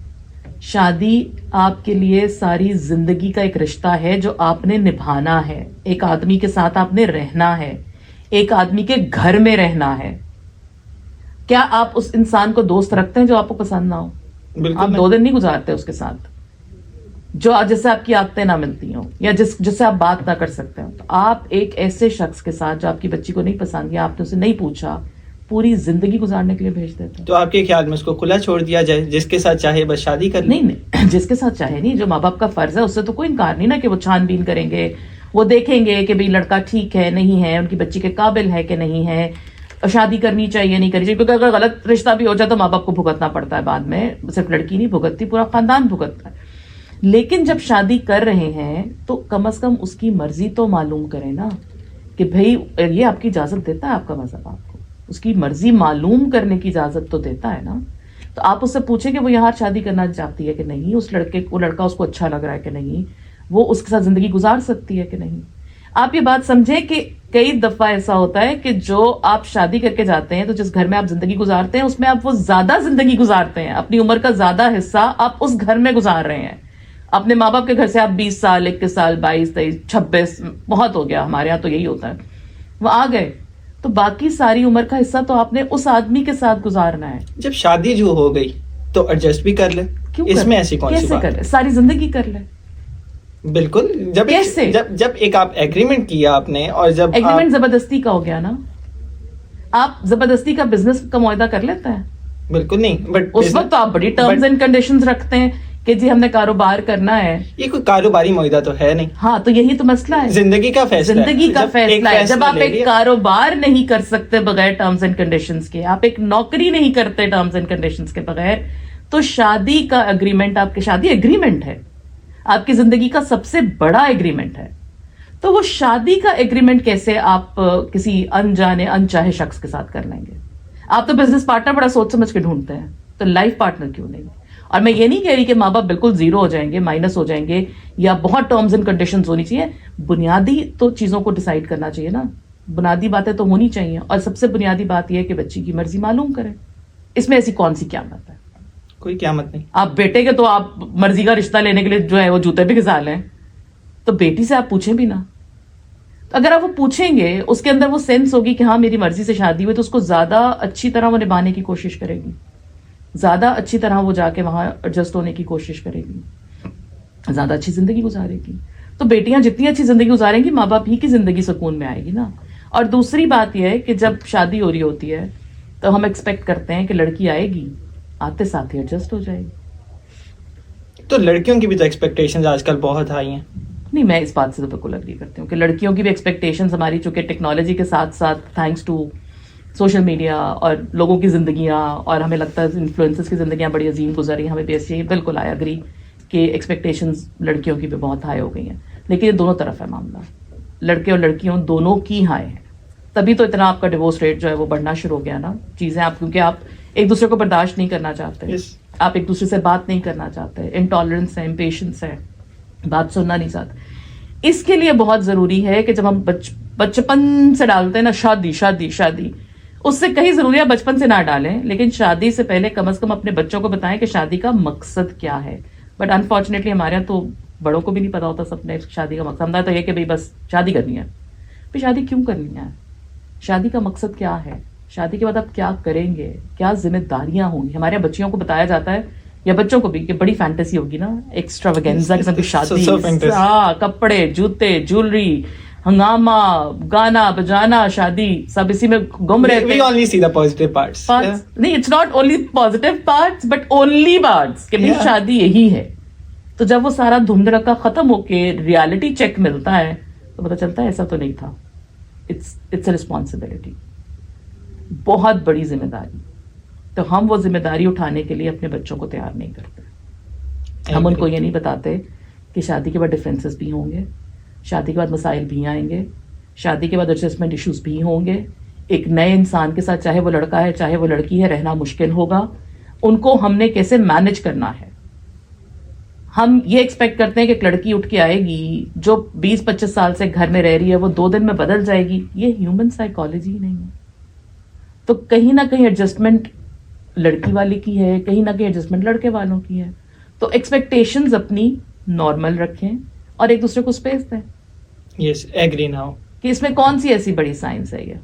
شادی آپ کے لیے ساری زندگی کا ایک رشتہ ہے جو آپ نے نبھانا ہے, ایک آدمی کے ساتھ آپ نے رہنا ہے, ایک آدمی کے گھر میں رہنا ہے. کیا آپ اس انسان کو دوست رکھتے ہیں جو آپ کو پسند نہ ہو؟ آپ 2 دن نہیں گزارتے اس کے ساتھ, جو جس سے آپ کی عادتیں نہ ملتی ہوں, یا جس سے آپ بات نہ کر سکتے ہو. تو آپ ایک ایسے شخص کے ساتھ جو آپ کی بچی کو نہیں پسند, یا آپ نے اسے نہیں پوچھا, پوری زندگی گزارنے کے لیے بھیج دیتے ہیں. تو آپ کے خیال میں اس کو کھلا چھوڑ دیا جائے, جس کے ساتھ چاہے بس شادی کر لیں؟ نہیں, جس کے ساتھ چاہے نہیں, جو ماں باپ کا فرض ہے اس سے تو کوئی انکار نہیں نا, کہ وہ چھان بین کریں گے, وہ دیکھیں گے کہ بھئی لڑکا ٹھیک ہے نہیں ہے, ان کی بچی کے قابل ہے کہ نہیں ہے, اور شادی کرنی چاہیے نہیں کرنی چاہیے. کیونکہ اگر غلط رشتہ بھی ہو جائے تو ماں باپ کو بھگتنا پڑتا ہے بعد میں, صرف لڑکی نہیں بھگتتی, پورا خاندان بھگتتا ہے. لیکن جب شادی کر رہے ہیں تو کم از کم اس کی مرضی تو معلوم کریں نا, کہ بھئی یہ آپ کی اجازت دیتا ہے آپ کا مذہب آپ کو, اس کی مرضی معلوم کرنے کی اجازت تو دیتا ہے نا. تو آپ اس سے پوچھیں کہ وہ یہاں شادی کرنا چاہتی ہے کہ نہیں, اس لڑکا اس کو اچھا لگ رہا ہے کہ نہیں, وہ اس کے ساتھ زندگی گزار سکتی ہے کہ نہیں. آپ یہ بات سمجھیں کہ کئی دفعہ ایسا ہوتا ہے کہ جو آپ شادی کر کے جاتے ہیں تو جس گھر میں آپ زندگی گزارتے ہیں اس میں آپ وہ زیادہ زندگی گزارتے ہیں, اپنی عمر کا زیادہ حصہ آپ اس گھر میں گزار رہے ہیں. اپنے ماں باپ کے گھر سے آپ 20 سال, 21 سال, 22, 23, 26, بہت ہو گیا, ہمارے یہاں تو یہی ہوتا ہے, وہ آ گئے, تو باقی ساری عمر کا حصہ تو آپ نے اس آدمی کے ساتھ گزارنا ہے. جب شادی جو ہو گئی تو ایڈجسٹ بھی کر لے, اس میں ایسی کون سی بات؟ کیسے کر لے, ساری زندگی کر لے. بالکل, جب ایک آپ ایگریمنٹ کیا آپ نے, اور جب ایگریمنٹ زبردستی کا ہو گیا نا, آپ زبردستی کا بزنس کا معاہدہ کر لیتے ہیں. بالکل نہیں, بٹ اس وقت تو آپ بڑی ٹرمز اینڈ کنڈیشنز رکھتے ہیں کہ جی ہم نے کاروبار کرنا ہے. یہ کوئی کاروباری معاہدہ تو ہے نہیں. ہاں تو یہی تو مسئلہ ہے, زندگی کا فیصلہ ہے. زندگی کا فیصلہ ہے. جب آپ ایک کاروبار نہیں کر سکتے بغیر ٹرمز اینڈ کنڈیشنز کے, آپ ایک نوکری نہیں کرتے ٹرمز اینڈ کنڈیشنز کے بغیر, تو شادی کا اگریمنٹ, آپ کی شادی اگریمنٹ ہے, آپ کی زندگی کا سب سے بڑا اگریمنٹ ہے. تو وہ شادی کا اگریمنٹ کیسے آپ کسی انجانے انچاہے شخص کے ساتھ کر لیں گے؟ آپ تو بزنس پارٹنر بڑا سوچ سمجھ کے ڈھونڈتے ہیں, تو لائف پارٹنر کیوں نہیں؟ اور میں یہ نہیں کہہ رہی کہ ماں باپ بالکل زیرو ہو جائیں گے, مائنس ہو جائیں گے, یا بہت ٹرمز اینڈ کنڈیشنز ہونی چاہیے. بنیادی تو چیزوں کو ڈیسائیڈ کرنا چاہیے نا, بنیادی باتیں تو ہونی چاہیے, اور سب سے بنیادی بات یہ ہے کہ بچی کی مرضی معلوم کرے. اس میں ایسی کون سی قیامت ہے؟ کوئی قیامت نہیں. آپ بیٹے کے تو آپ مرضی کا رشتہ لینے کے لیے جو ہے وہ جوتے بھی گھسا لیں, تو بیٹی سے آپ پوچھیں بھی نا. تو اگر آپ وہ پوچھیں گے, اس کے اندر وہ سینس ہوگی کہ ہاں میری مرضی سے شادی ہوئی, تو اس کو زیادہ اچھی طرح وہ نبھانے کی کوشش کرے گی, زیادہ اچھی طرح وہ جا کے وہاں ایڈجسٹ ہونے کی کوشش کرے گی, زیادہ اچھی زندگی گزارے گی. تو بیٹیاں جتنی اچھی زندگی گزاریں گی, ماں باپ ہی کی زندگی سکون میں آئے گی نا. اور دوسری بات یہ ہے کہ جب شادی ہو رہی ہوتی ہے تو ہم ایکسپیکٹ کرتے ہیں کہ لڑکی آئے گی, آتے ساتھ ہی ایڈجسٹ ہو جائے گی. تو لڑکیوں کی بھی تو ایکسپیکٹیشنز آج کل بہت ہائی ہیں. نہیں, میں اس بات سے تو بالکل اگری کرتی ہوں کہ لڑکیوں کی بھی ایکسپیکٹیشنز ہماری, چونکہ ٹیکنالوجی کے ساتھ ساتھ تھینکس ٹو سوشل میڈیا اور لوگوں کی زندگیاں, اور ہمیں لگتا ہے انفلوئنسرز کی زندگیاں بڑی عظیم گزر رہی ہیں, ہمیں بھی ایسے ہی بالکل آئی اگری کہ ایکسپیکٹیشنز لڑکیوں کی بھی بہت ہائی ہو گئی ہیں. لیکن یہ دونوں طرف ہے معاملہ, لڑکے اور لڑکیوں دونوں کی ہائی ہیں. تبھی تو اتنا آپ کا ڈیورس ریٹ جو ہے وہ بڑھنا شروع ہو گیا نا. چیزیں آپ, کیونکہ آپ ایک دوسرے کو برداشت نہیں کرنا چاہتے, آپ ایک دوسرے سے بات نہیں کرنا چاہتے, انٹالرنس ہے, امپیشنس ہے, بات سننا نہیں چاہتے. اس کے لیے بہت ضروری ہے کہ جب ہم بچپن سے ڈالتے ہیں نا شادی شادی شادی, اس سے کہیں ضروری ہے بچپن سے نہ ڈالیں, لیکن شادی سے پہلے کم از کم اپنے بچوں کو بتائیں کہ شادی کا مقصد کیا ہے. بٹ انفارچونیٹلی ہمارے یہاں تو بڑوں کو بھی نہیں پتا ہوتا سب نے شادی کا مقصد. ہمارا تو یہ کہ بھائی بس شادی کرنی ہے. پھر شادی کیوں کرنی ہے؟ شادی کا مقصد کیا ہے؟ شادی کے بعد آپ کیا کریں گے؟ کیا ذمہ داریاں ہوں گی؟ ہمارے بچیوں کو بتایا جاتا ہے, یا بچوں کو بھی, کہ بڑی فینٹیسی ہوگی نا, ایکسٹراویگنزا قسم کی شادی, کپڑے, جوتے, جولری, ہنگامہ, گانا بجانا, شادی, سب اسی میں گم رہتے ہیں. We only see the positive parts. نہیں, it's not only positive parts but only parts, کہ بھائی شادی یہی ہے. تو جب وہ سارا دھوم دھڑکا ختم ہو کے ریالٹی چیک ملتا ہے تو پتہ چلتا ہے ایسا تو نہیں تھا. اٹس اے رسپانسبلٹی, بہت بڑی ذمہ داری. تو ہم وہ ذمہ داری اٹھانے کے لیے اپنے بچوں کو تیار نہیں کرتے. ہم ان کو یہ نہیں بتاتے کہ شادی کے بعد ڈفرینسز بھی ہوں گے, شادی کے بعد مسائل بھی آئیں گے, شادی کے بعد ایڈجسٹمنٹ ایشوز بھی ہوں گے. ایک نئے انسان کے ساتھ, چاہے وہ لڑکا ہے چاہے وہ لڑکی ہے, رہنا مشکل ہوگا. ان کو ہم نے کیسے مینج کرنا ہے. ہم یہ ایکسپیکٹ کرتے ہیں کہ ایک لڑکی اٹھ کے آئے گی جو 20-25 سال سے گھر میں رہ رہی ہے, وہ 2 دن میں بدل جائے گی. یہ ہیومن سائیکالوجی نہیں ہے. تو کہیں نہ کہیں ایڈجسٹمنٹ لڑکی والی کی ہے, کہیں نہ کہیں ایڈجسٹمنٹ لڑکے والوں کی ہے. تو ایکسپیکٹیشنز اپنی نارمل رکھیں اور ایک دوسرے کو اسپیس دیں. یس, ایگری ناؤ کہ اس میں کون سی ایسی بڑی سائنس ہے. یہ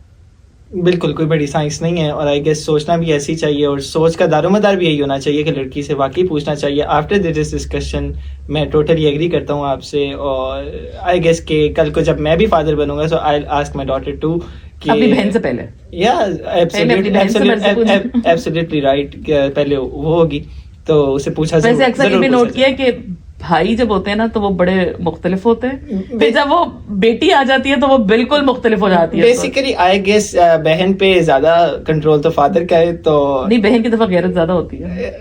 بالکل کوئی بڑی سائنس نہیں ہے, اور آئی گیس سوچنا بھی ایسی چاہیے, اور سوچ کا دار و مدار بھی یہی ہونا چاہیے کہ لڑکی سے واقعی پوچھنا چاہیے. آفٹر دس ڈسکشن میں ٹوٹلی ایگری کرتا ہوں آپ سے, اور آئی گیس کہ کل کو جب میں بھی فادر بنوں گا, so I ask my daughter to, اپنی بہن سے پہلے. ایبسلیٹلی رائٹ, پہلے وہ ہوگی تو اسے پوچھا. ویسے اکثر یہ بھی نوٹ کیا کہ بھائی جب ہوتے ہیں نا تو وہ بڑے مختلف ہوتے ہیں, پھر جب وہ بیٹی آ جاتی ہے تو وہ بالکل مختلف ہو جاتی ہے. بیسیکلی آئی گیس بہن پہ زیادہ کنٹرول تو فادر کا ہے. تو نہیں, بہن کی دفعہ غیرت زیادہ ہوتی ہے.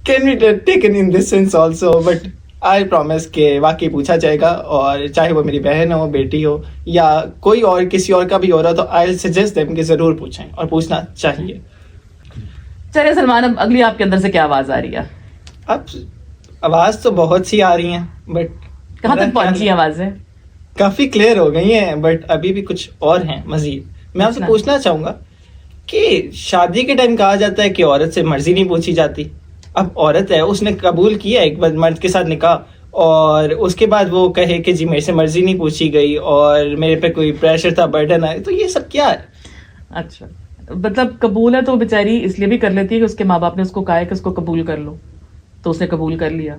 Can be taken in this sense also, but I promise کہ واقعی پوچھا جائے گا, اور چاہے وہ میری بہن ہو, بیٹی ہو, یا کوئی اور کسی اور کا بھی ہو رہا, تو I'll suggest them کہ ضرور پوچھیں, اور پوچھنا چاہیے. چلے سلمان, اب اگلی آپ کے اندر سے کیا آواز آ رہی ہے؟ اب آواز تو بہت سی آ رہی ہیں, بٹ کہاں تک پہنچی آوازیں؟ کافی کلیئر ہو گئی ہیں, بٹ ابھی بھی کچھ اور ہیں مزید. میں آپ سے پوچھنا چاہوں گا کہ شادی کے ٹائم کہا جاتا ہے کہ عورت سے مرضی نہیں پوچھی جاتی. اب عورت ہے, اس نے قبول کیا ایک بار مرد کے ساتھ نکاح, اور اس کے بعد وہ کہے کہ جی میرے سے مرضی نہیں پوچھی گئی اور میرے پہ کوئی پریشر تھا, برڈن ہے, تو یہ سب کیا ہے؟ اچھا, مطلب قبول ہے تو بیچاری اس لیے بھی کر لیتی ہے کہ اس کے ماں باپ نے اس کو کہا ہے کہ اس کو قبول کر لو, تو اسے قبول کر لیا.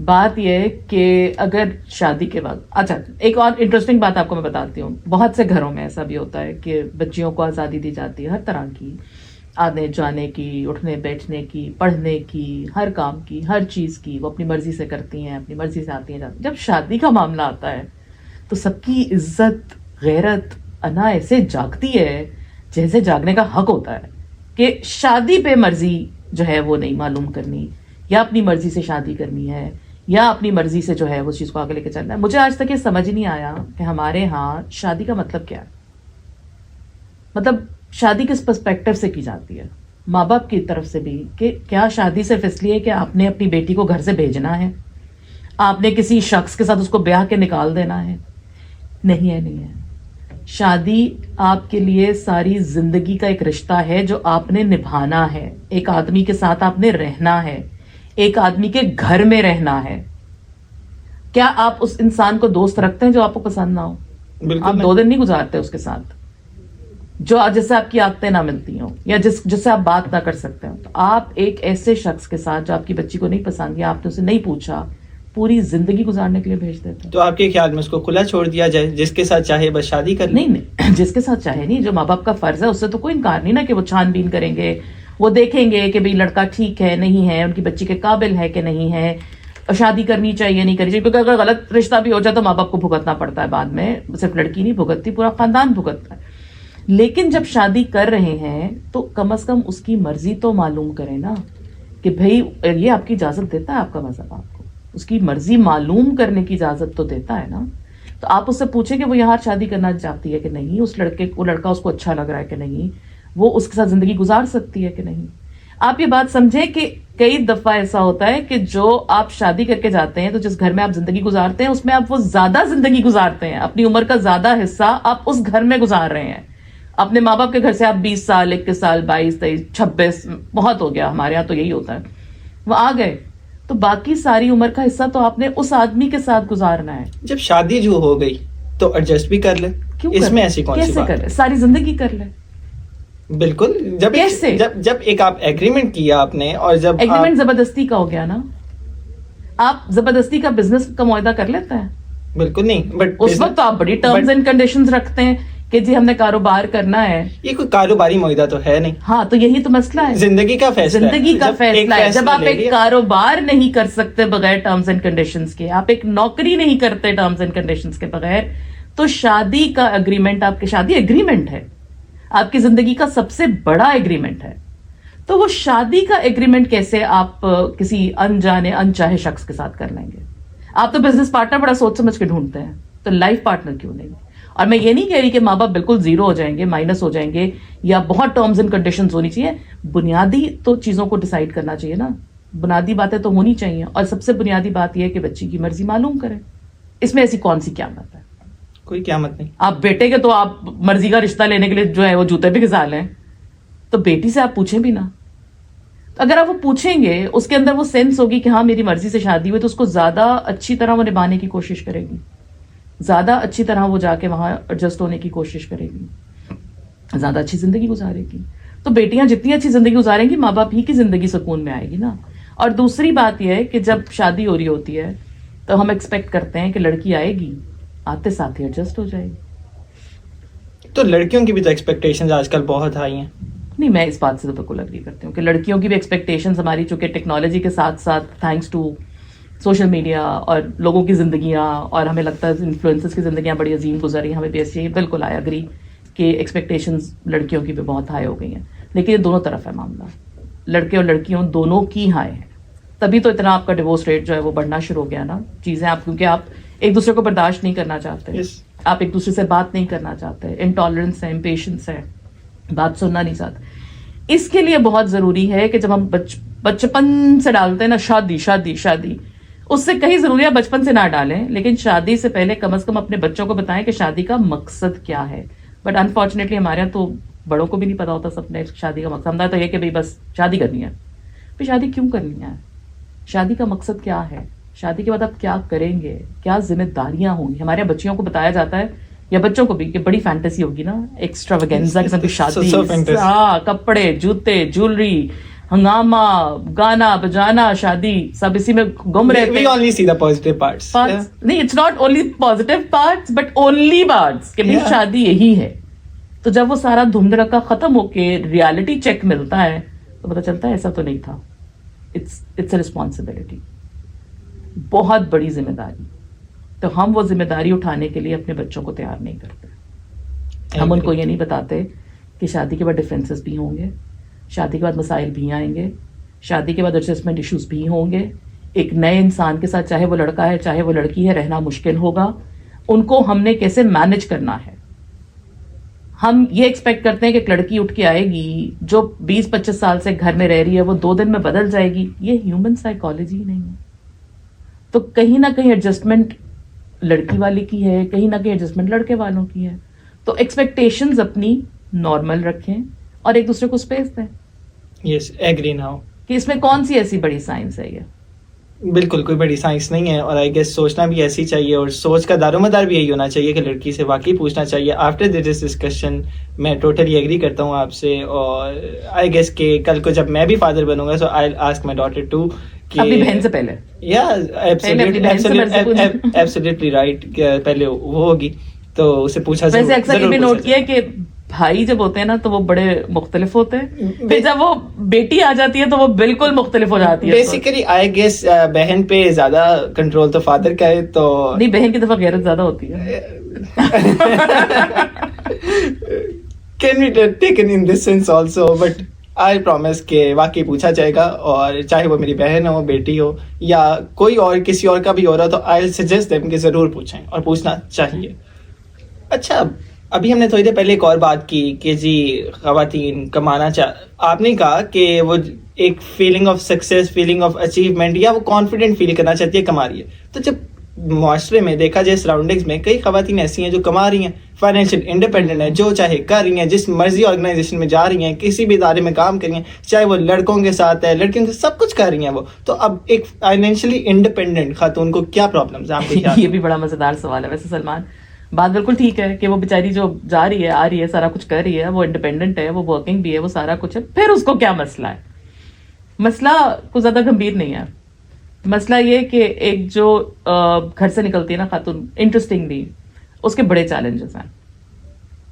بات یہ ہے کہ اگر شادی کے بعد, اچھا ایک اور انٹرسٹنگ بات آپ کو میں بتاتی ہوں, بہت سے گھروں میں ایسا بھی ہوتا ہے کہ بچیوں کو آزادی دی جاتی ہے ہر طرح کی, آنے جانے کی, اٹھنے بیٹھنے کی, پڑھنے کی, ہر کام کی, ہر چیز کی, وہ اپنی مرضی سے کرتی ہیں, اپنی مرضی سے آتی ہیں جاتی ہیں. جب شادی کا معاملہ آتا ہے تو سب کی عزت, غیرت, انا ایسے جاگتی ہے جیسے جاگنے کا حق ہوتا ہے, کہ شادی پہ مرضی جو ہے وہ نہیں معلوم کرنی, یا اپنی مرضی سے شادی کرنی ہے, یا اپنی مرضی سے جو ہے اس چیز کو آگے لے کے چلنا ہے. مجھے آج تک یہ سمجھ نہیں آیا کہ ہمارے ہاں شادی کا مطلب کیا ہے. مطلب شادی کس پرسپیکٹو سے کی جاتی ہے ماں باپ کی طرف سے بھی, کہ کیا شادی صرف اس لیے کہ آپ نے اپنی بیٹی کو گھر سے بھیجنا ہے, آپ نے کسی شخص کے ساتھ اس کو بیاہ کے نکال دینا ہے؟ نہیں ہے, نہیں ہے. شادی آپ کے لیے ساری زندگی کا ایک رشتہ ہے جو آپ نے نبھانا ہے. ایک آدمی کے ساتھ آپ نے رہنا ہے, ایک آدمی کے گھر میں رہنا ہے. کیا آپ اس انسان کو دوست رکھتے ہیں جو آپ کو پسند نہ ہو؟ آپ 2 دن نہیں گزارتے اس کے ساتھ, جو جس سے آپ کی عادتیں نہ ملتی ہوں, یا جس سے آپ بات نہ کر سکتے ہو. تو آپ ایک ایسے شخص کے ساتھ جو آپ کی بچی کو نہیں پسند, یا آپ نے اسے نہیں پوچھا, پوری زندگی گزارنے کے لیے بھیج دیتے ہیں. تو آپ کے خیال میں اس کو کھلا چھوڑ دیا جائے, جس کے ساتھ چاہے بس شادی کر لیں؟ نہیں, جس کے ساتھ چاہے نہیں, جو ماں باپ کا فرض ہے اس سے تو کوئی انکار نہیں نا کہ وہ چھان بین کریں گے, وہ دیکھیں گے کہ بھئی لڑکا ٹھیک ہے نہیں ہے, ان کی بچی کے قابل ہے کہ نہیں ہے, شادی کرنی چاہیے نہیں کرنی چاہیے, کیونکہ اگر غلط رشتہ بھی ہو جائے تو ماں باپ کو بھگتنا پڑتا ہے بعد میں, صرف لڑکی نہیں بھگتتی, پورا خاندان بھگتتا ہے. لیکن جب شادی کر رہے ہیں تو کم از کم اس کی مرضی تو معلوم کریں نا کہ بھئی یہ آپ کی اجازت دیتا ہے آپ کا مذہب آپ کو, اس کی مرضی معلوم کرنے کی اجازت تو دیتا ہے نا. تو آپ اس سے پوچھیں کہ وہ یہاں شادی کرنا چاہتی ہے کہ نہیں, اس لڑکا اس کو اچھا لگ رہا ہے کہ نہیں, وہ اس کے ساتھ زندگی گزار سکتی ہے کہ نہیں. آپ یہ بات سمجھیں کہ کئی دفعہ ایسا ہوتا ہے کہ جو آپ شادی کر کے جاتے ہیں تو جس گھر میں آپ زندگی گزارتے ہیں اس میں آپ وہ زیادہ زندگی گزارتے ہیں, اپنی عمر کا زیادہ حصہ آپ اس گھر میں گزار رہے ہیں. اپنے ماں باپ کے گھر سے آپ 20 سال 21 سال 22 23 26 بہت ہو گیا, ہمارے یہاں تو یہی ہوتا ہے, وہ آ گئے تو باقی ساری عمر کا حصہ تو آپ نے اس آدمی کے ساتھ گزارنا ہے. جب شادی جو ہو گئی تو ایڈجسٹ بھی کر لے, اس میں ایسی کون سی بات ہے؟ ساری زندگی کر لے. بالکل, جب ایک آپ ایگریمنٹ کیا آپ نے, اور جب ایگریمنٹ زبردستی کا ہو گیا نا, آپ زبردستی کا بزنس کا معاہدہ کر لیتے ہیں. بالکل نہیں, بٹ اس وقت تو آپ بڑی ٹرمز اینڈ کنڈیشنز رکھتے ہیں کہ جی ہم نے کاروبار کرنا ہے. یہ کوئی کاروباری معاہدہ تو ہے نہیں. ہاں تو یہی تو مسئلہ ہے, زندگی کا فیصلہ ہے. جب آپ ایک کاروبار نہیں کر سکتے بغیر ٹرمز اینڈ کنڈیشنز کے, آپ ایک نوکری نہیں کرتے ٹرمز اینڈ کنڈیشنز کے بغیر, تو شادی کا اگریمنٹ, آپ کی شادی اگریمنٹ ہے, آپ کی زندگی کا سب سے بڑا اگریمنٹ ہے. تو وہ شادی کا اگریمنٹ کیسے آپ کسی انجانے انچاہے شخص کے ساتھ کر لیں گے؟ آپ تو بزنس پارٹنر بڑا سوچ سمجھ کے ڈھونڈتے ہیں, تو لائف پارٹنر کیوں نہیں؟ اور میں یہ نہیں کہہ رہی کہ ماں باپ بالکل زیرو ہو جائیں گے, مائنس ہو جائیں گے, یا بہت ٹرمز اینڈ کنڈیشنز ہونی چاہیے. بنیادی تو چیزوں کو ڈیسائیڈ کرنا چاہیے نا, بنیادی باتیں تو ہونی چاہیے. اور سب سے بنیادی بات یہ ہے کہ بچی کی مرضی معلوم کرے. اس میں ایسی کون سی قیامت ہے؟ کوئی قیامت نہیں. آپ بیٹے کے تو آپ مرضی کا رشتہ لینے کے لیے جو ہے وہ جوتے بھی گھسا لیں, تو بیٹی سے آپ پوچھیں بھی نا. اگر آپ وہ پوچھیں گے, اس کے اندر وہ سینس ہوگی کہ ہاں میری مرضی سے شادی ہوئی, تو اس کو زیادہ اچھی طرح وہ نبھانے کی کوشش کرے گی, زیادہ اچھی طرح وہ جا کے وہاں ایڈجسٹ ہونے کی کوشش کرے گی, زیادہ اچھی زندگی گزارے گی. تو بیٹیاں جتنی اچھی زندگی گزاریں گی, ماں باپ ہی کی زندگی سکون میں آئے گی نا. اور دوسری بات یہ ہے کہ جب شادی ہو رہی ہوتی ہے تو ہم ایکسپیکٹ کرتے ہیں کہ لڑکی آئے گی, آتے ساتھ ہی ایڈجسٹ ہو جائے گی. تو لڑکیوں کی بھی تو ایکسپیکٹیشنز آج کل بہت ہائی ہیں. نہیں, میں اس بات سے تو بالکل اگری کرتی ہوں کہ لڑکیوں کی بھی ایکسپیکٹیشنز ہماری, چونکہ ٹیکنالوجی کے ساتھ ساتھ تھینکس ٹو سوشل میڈیا اور لوگوں کی زندگیاں, اور ہمیں لگتا ہے انفلوئنسرز کی زندگیاں بڑی عظیم گزری, ہمیں بھی ایسے بالکل آئی اگری کہ ایکسپیکٹیشنز لڑکیوں کی بھی بہت ہائی ہو گئی ہیں. لیکن یہ دونوں طرف ہے معاملہ, لڑکے اور لڑکیوں دونوں کی ہائی ہیں. تبھی تو اتنا آپ کا ڈیورس ریٹ جو ہے وہ بڑھنا شروع ہو گیا نا. چیزیں آپ, کیونکہ آپ ایک دوسرے کو برداشت نہیں کرنا چاہتے, آپ ایک دوسرے سے بات نہیں کرنا چاہتے, انٹالرنس ہے, امپیشنس ہے, بات سننا نہیں چاہتے. اس کے لیے بہت ضروری ہے کہ جب ہم بچپن سے ڈالتے ہیں نا شادی شادی شادی, اس سے کہیں ضروری ہے بچپن سے نہ ڈالیں, لیکن شادی سے پہلے کم از کم اپنے بچوں کو بتائیں کہ شادی کا مقصد کیا ہے. بٹ انفارچونیٹلی ہمارے یہاں تو بڑوں کو بھی نہیں پتا ہوتا سب نے شادی کا مقصد. ہمارا تو یہ کہ بھائی بس شادی کرنی ہے. پھر شادی کیوں کرنی ہے؟ شادی کا مقصد کیا ہے؟ شادی کے بعد آپ کیا کریں گے؟ کیا ذمہ داریاں ہوں گی؟ ہمارے یہاں بچیوں کو بتایا جاتا ہے, یا بچوں کو بھی, کہ بڑی فینٹیسی ہوگی نا, ایکسٹراویگنزا قسم کی شادی, کپڑے جوتے جولری ہنگامہ گانا بجانا شادی سب اسی میں گم رہے We only see the positive parts. نہیں, it's not only positive parts but only parts کہ شادی یہی ہے. تو جب وہ سارا دھوم دھڑکا ختم ہو کے ریالٹی چیک ملتا ہے تو پتہ چلتا ہے ایسا تو نہیں تھا. اٹس اے رسپانسبلٹی, بہت بڑی ذمہ داری. تو ہم وہ ذمہ داری اٹھانے کے لیے اپنے بچوں کو تیار نہیں کرتے. ہم ان کو یہ نہیں بتاتے کہ شادی کے بعد ڈفرینسز بھی ہوں گے, شادی کے بعد مسائل بھی آئیں گے, شادی کے بعد ایڈجسٹمنٹ ایشوز بھی ہوں گے. ایک نئے انسان کے ساتھ, چاہے وہ لڑکا ہے چاہے وہ لڑکی ہے, رہنا مشکل ہوگا. ان کو ہم نے کیسے مینج کرنا ہے. ہم یہ ایکسپیکٹ کرتے ہیں کہ ایک لڑکی اٹھ کے آئے گی جو 20-25 سال سے گھر میں رہ رہی ہے, وہ 2 دن میں بدل جائے گی. یہ ہیومن سائیکالوجی ہی نہیں ہے. تو کہیں نہ کہیں ایڈجسٹمنٹ لڑکی والی کی ہے, کہیں نہ کہیں ایڈجسٹمنٹ لڑکے والوں کی ہے. تو ایکسپیکٹیشنز اپنی نارمل رکھیں اور ایک دوسرے کو اسپیس دیں. یس, ایگری ناؤ کہ اس میں کون سی ایسی بڑی سائنس ہے. یہ بالکل کوئی بڑی سائنس نہیں ہے, اور آئی گیس سوچنا بھی ایسی چاہیے, اور سوچ کا دار و مدار بھی یہی ہونا چاہیے کہ لڑکی سے واقعی پوچھنا چاہیے. آفٹر دس ڈسکشن میں ٹوٹلی ایگری کرتا ہوں آپ سے, اور آئی گیس کہ کل کو جب میں بھی فادر بنوں گا so I ask my daughter to اپنی بہن سے پہلے. Absolutely right. پہلے وہ ہوگی تو اسے پوچھا. ویسے اکثر یہ بھی نوٹ کیا کہ بھائی جب ہوتے ہیں نا تو وہ بڑے مختلف ہوتے ہیں, پھر جب وہ بیٹی آ جاتی ہے تو وہ بالکل مختلف ہو جاتی ہے. بیسیکلی آئی گیس بہن پہ زیادہ کنٹرول تو فادر کا ہے, تو نہیں بہن کی دفعہ غیرت زیادہ ہوتی ہے. Can be taken in this sense also, but I promise کہ واقعی پوچھا جائے گا, اور چاہے وہ میری بہن ہو, بیٹی ہو, یا کوئی اور کسی اور کا بھی ہو رہا, تو I'll suggest them کہ ضرور پوچھیں, اور پوچھنا چاہیے. اچھا, ابھی ہم نے تھوڑی دیر پہلے ایک اور بات کی کہ جی خواتین کمانا آپ نے کہا کہ وہ ایک feeling of success, feeling of achievement, یا وہ کانفیڈنٹ فیل کرنا چاہتی ہے, کما رہی ہے. تو جب معاشرے میں دیکھا جائے, سراؤنڈنگز میں کئی خواتین ایسی ہیں جو کما رہی ہیں, فائنینشیل انڈیپینڈنٹ ہیں, جو چاہے کر رہی ہیں, جس مرضی آرگنائزیشن میں جا رہی ہیں, کسی بھی ادارے میں کام کر رہی ہیں, چاہے وہ لڑکوں کے ساتھ ہے, لڑکیوں کے سب کچھ کر رہی ہیں وہ. تو اب ایک فائنینشلی انڈیپینڈنٹ خاتون کو کیا پرابلمز ہیں آپ کے خیال؟ یہ بھی بڑا مزیدار سوال ہے ویسے سلمان. بات بالکل ٹھیک ہے کہ وہ بیچاری جو جا رہی ہے, آ رہی ہے, سارا کچھ کر رہی ہے, وہ انڈیپینڈنٹ ہے, وہ ورکنگ بھی ہے, وہ سارا کچھ ہے, پھر اس کو کیا مسئلہ ہے؟ مسئلہ کوئی زیادہ گمبھیر نہیں ہے. مسئلہ یہ کہ ایک جو گھر سے نکلتی ہے نا خاتون, انٹرسٹنگلی اس کے بڑے چیلنجز ہیں,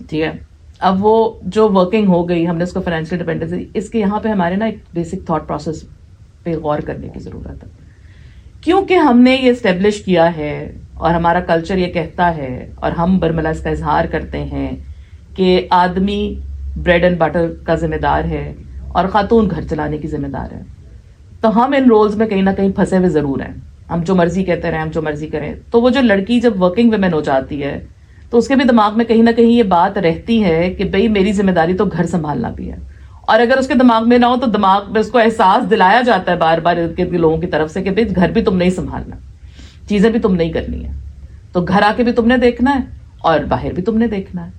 ٹھیک ہے. اب وہ جو ورکنگ ہو گئی, ہم نے اس کو فائنینشیل ڈیپینڈنس, اس کے یہاں پہ ہمارے نا ایک بیسک تھاٹ پروسیس پہ غور کرنے کی ضرورت ہے. کیونکہ ہم نے یہ اسٹیبلش کیا ہے اور ہمارا کلچر یہ کہتا ہے, اور ہم برملا اس کا اظہار کرتے ہیں کہ آدمی بریڈ اینڈ بٹر کا ذمہ دار ہے اور خاتون گھر چلانے کی ذمہ دار ہے. تو ہم ان رولز میں کہیں نہ کہیں پھنسے ہوئے ضرور ہیں. ہم جو مرضی کہتے رہیں, ہم جو مرضی کریں. تو وہ جو لڑکی جب ورکنگ ویمن ہو جاتی ہے تو اس کے بھی دماغ میں کہیں نہ کہیں یہ بات رہتی ہے کہ بھئی میری ذمہ داری تو گھر سنبھالنا بھی ہے. اور اگر اس کے دماغ میں نہ ہو تو دماغ میں اس کو احساس دلایا جاتا ہے بار بار ارد گرد کے لوگوں کی طرف سے کہ بھئی گھر بھی تم نہیں سنبھالنا, چیزیں بھی تم نہیں کرنی ہے, تو گھر آ کے بھی تم نے دیکھنا ہے اور باہر بھی تم نے دیکھنا ہے.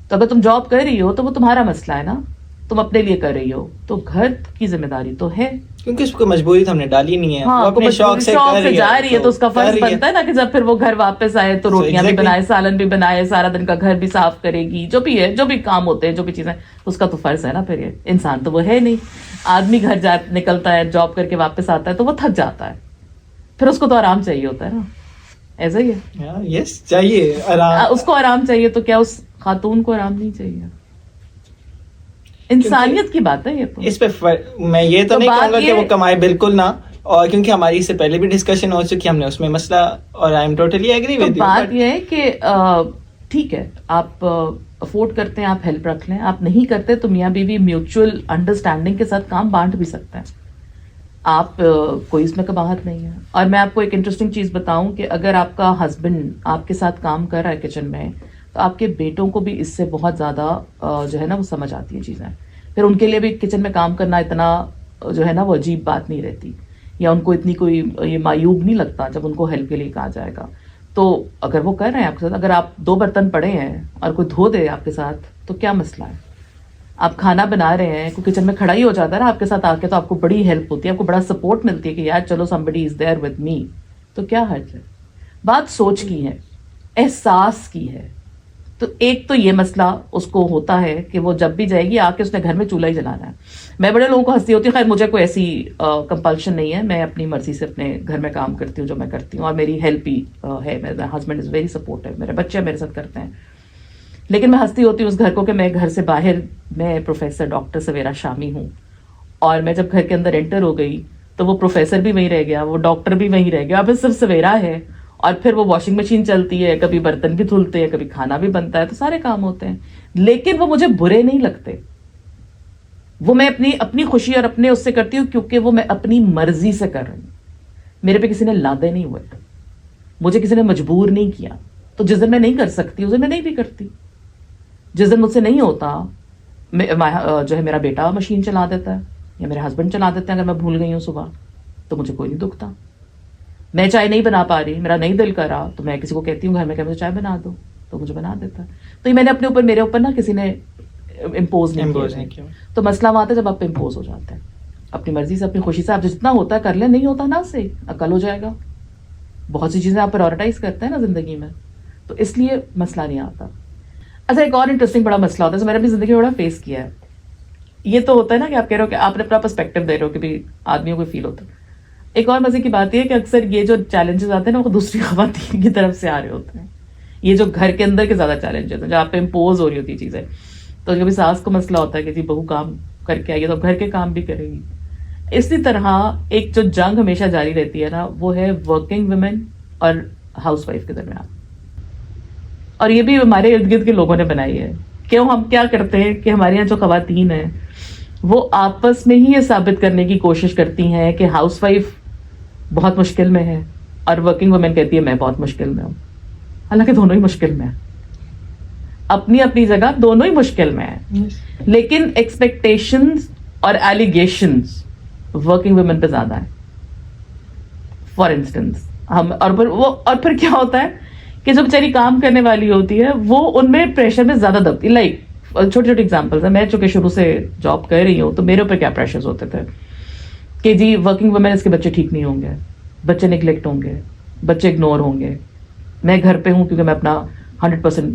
تو اگر تم جاب کر رہی ہو تو وہ تمہارا مسئلہ ہے نا, تم اپنے لیے کر رہی ہو, تو گھر کی ذمہ داری تو ہے, کیونکہ اس کو مجبوری تو ہم نے ڈالی نہیں ہے. ہاں, اپنے شوق سے جا رہی ہے تو اس کا فرض بنتا ہے نا کہ جب پھر وہ گھر واپس آئے تو روٹیاں بھی بنائے, سالن بھی بنائے, سارا دن کا گھر بھی صاف کرے گی, جو بھی ہے, جو بھی کام ہوتے ہیں, جو بھی چیزیں, اس کا تو فرض ہے نا. پھر یہ انسان تو وہ ہے نہیں. آدمی گھر نکلتا ہے, جاب کر کے واپس آتا ہے تو وہ تھک جاتا ہے, پھر اس کو تو آرام چاہیے ہوتا ہے نا. ایسا ہی ہے, یس چاہیے آرام, اس کو آرام چاہیے. تو کیا اس خاتون کو آرام نہیں چاہیے؟ انسانیت کی بات ہے یہ. تو اس پہ میں یہ تو نہیں کہوں گا کہ وہ کمائے, بالکل نہ. اور کیونکہ ہماری اس سے پہلے بھی ڈسکشن ہو چکی, ہم نے اس میں مسئلہ, اور I am totally agree with you. بات یہ ہے کہ ٹھیک ہے, آپ افورڈ کرتے ہیں, آپ ہیلپ رکھ لیں. آپ نہیں کرتے تو میاں بیوی میوچل انڈرسٹینڈنگ کے ساتھ کام بانٹ بھی سکتے ہیں. آپ کوئی اس میں کباہت نہیں ہے. اور میں آپ کو ایک انٹرسٹنگ چیز بتاؤں کہ اگر آپ کا ہسبینڈ آپ کے ساتھ کام کر رہا ہے کچن میں, تو آپ کے بیٹوں کو بھی اس سے بہت زیادہ جو ہے نا وہ سمجھ آتی ہیں چیزیں. پھر ان کے لیے بھی کچن میں کام کرنا اتنا جو ہے نا وہ عجیب بات نہیں رہتی, یا ان کو اتنی کوئی یہ معیوب نہیں لگتا جب ان کو ہیلپ کے لیے کہا جائے گا. تو اگر وہ کر رہے ہیں آپ کے ساتھ, اگر آپ 2 برتن پڑے ہیں اور کوئی دھو دے آپ کے ساتھ, تو کیا مسئلہ ہے؟ آپ کھانا بنا رہے ہیں, کوئی کچن میں کھڑا ہی ہو جاتا ہے نا آپ کے ساتھ آ کے, تو آپ کو بڑی ہیلپ ہوتی ہے, آپ کو بڑا سپورٹ ملتی ہے کہ یار چلو somebody is there with me. تو کیا حرج ہے؟ بات سوچ کی ہے, احساس کی ہے. تو ایک تو یہ مسئلہ اس کو ہوتا ہے کہ وہ جب بھی جائے گی آ کے اس نے گھر میں چولہا ہی جلانا ہے. میں بڑے لوگوں کو ہنستی ہوتی ہوں, خیر مجھے کوئی ایسی کمپلشن نہیں ہے, میں اپنی مرضی سے اپنے گھر میں کام کرتی ہوں جو میں کرتی ہوں, اور میری ہیلپ ہی ہے. میرا ہسبینڈ از ویری سپورٹیو, میرے بچے میرے ساتھ کرتے ہیں. لیکن میں ہنستی ہوتی ہوں اس گھر کو کہ میں گھر سے باہر, میں پروفیسر ڈاکٹر سویرا شامی ہوں, اور میں جب گھر کے اندر انٹر ہو گئی تو وہ پروفیسر بھی وہیں رہ گیا, وہ ڈاکٹر بھی وہیں رہ گیا, اب صرف سویرا ہے. اور پھر وہ واشنگ مشین چلتی ہے, کبھی برتن بھی دھلتے ہیں, کبھی کھانا بھی بنتا ہے, تو سارے کام ہوتے ہیں. لیکن وہ مجھے برے نہیں لگتے, وہ میں اپنی خوشی اور اپنے اس سے کرتی ہوں, کیونکہ وہ میں اپنی مرضی سے کر رہی ہوں. میرے پہ کسی نے لادے نہیں ہوئے, مجھے کسی نے مجبور نہیں کیا. تو جس دن میں نہیں کر سکتی اس دن میں نہیں بھی کرتی. جس دن مجھ سے نہیں ہوتا, جو ہے میرا بیٹا مشین چلا دیتا ہے یا میرے ہسبینڈ چلا دیتے ہیں, اگر میں بھول گئی ہوں صبح تو مجھے کوئی نہیں دکھتا. میں چائے نہیں بنا پا رہی, میرا نہیں دل کر رہا, تو میں کسی کو کہتی ہوں گھر میں کہ مجھے چائے بنا دو, تو مجھے بنا دیتا ہے. تو یہ میں نے میرے اوپر نا کسی نے امپوز نہیں کیا. تو مسئلہ وہاں آتا ہے جب آپ امپوز ہو جاتے ہیں اپنی مرضی سے, اپنی خوشی سے. آپ جتنا ہوتا ہے کر لیں, نہیں ہوتا نا سے عقل ہو جائے گا. بہت سی چیزیں آپ پرائورٹائز کرتے ہیں نا زندگی میں, تو اس لیے مسئلہ نہیں آتا. اچھا, ایک اور انٹرسٹنگ بڑا مسئلہ ہوتا ہے جو میں نے اپنی زندگی میں بڑا فیس کیا ہے. یہ تو ہوتا ہے نا کہ آپ کہہ رہے ہو کہ آپ نے اپنا پرسپیکٹو دے رہے ہو کہ بھی آدمیوں کو فیل ہوتا ہے. ایک اور مزے کی بات یہ ہے کہ اکثر یہ جو چیلنجز آتے ہیں نا وہ دوسری خواتین کی طرف سے آ رہے ہوتے ہیں. یہ جو گھر کے اندر کے زیادہ چیلنجز ہیں جو آپ پہ امپوز ہو رہی ہوتی چیزیں, تو کبھی ساس کو مسئلہ ہوتا ہے کہ جی بہو کام کر کے آئیے تو گھر کے کام بھی کرے گی. اسی طرح ایک جو جنگ ہمیشہ جاری رہتی ہے نا وہ ہے ورکنگ ویمن اور ہاؤس وائف کے درمیان, اور یہ بھی ہمارے ارد گرد کے لوگوں نے بنائی ہے. کیوں ہم کیا کرتے ہیں کہ ہمارے یہاں جو خواتین ہیں وہ آپس میں ہی یہ ثابت کرنے کی کوشش کرتی ہیں کہ ہاؤس وائف بہت مشکل میں ہے اور ورکنگ وومن کہتی ہے میں بہت مشکل میں ہوں, حالانکہ دونوں ہی مشکل میں ہیں, اپنی اپنی جگہ دونوں ہی مشکل میں ہیں, لیکن ایکسپیکٹیشنز اور ایلیگیشنز ورکنگ وومن پہ زیادہ ہیں. فار انسٹنس ہم اور پھر کیا ہوتا ہے کہ جو بیچاری کام کرنے والی ہوتی ہے وہ ان میں پریشر میں زیادہ دبتی. لائک چھوٹی چھوٹی ایگزامپلز ہیں, میں چونکہ شروع سے جاب کر رہی ہوں تو میرے اوپر کیا پریشرز ہوتے تھے کہ جی ورکنگ وومن اس کے بچے ٹھیک نہیں ہوں گے, بچے نگلیکٹ ہوں گے, بچے اگنور ہوں گے, میں گھر پہ ہوں کیونکہ میں اپنا 100%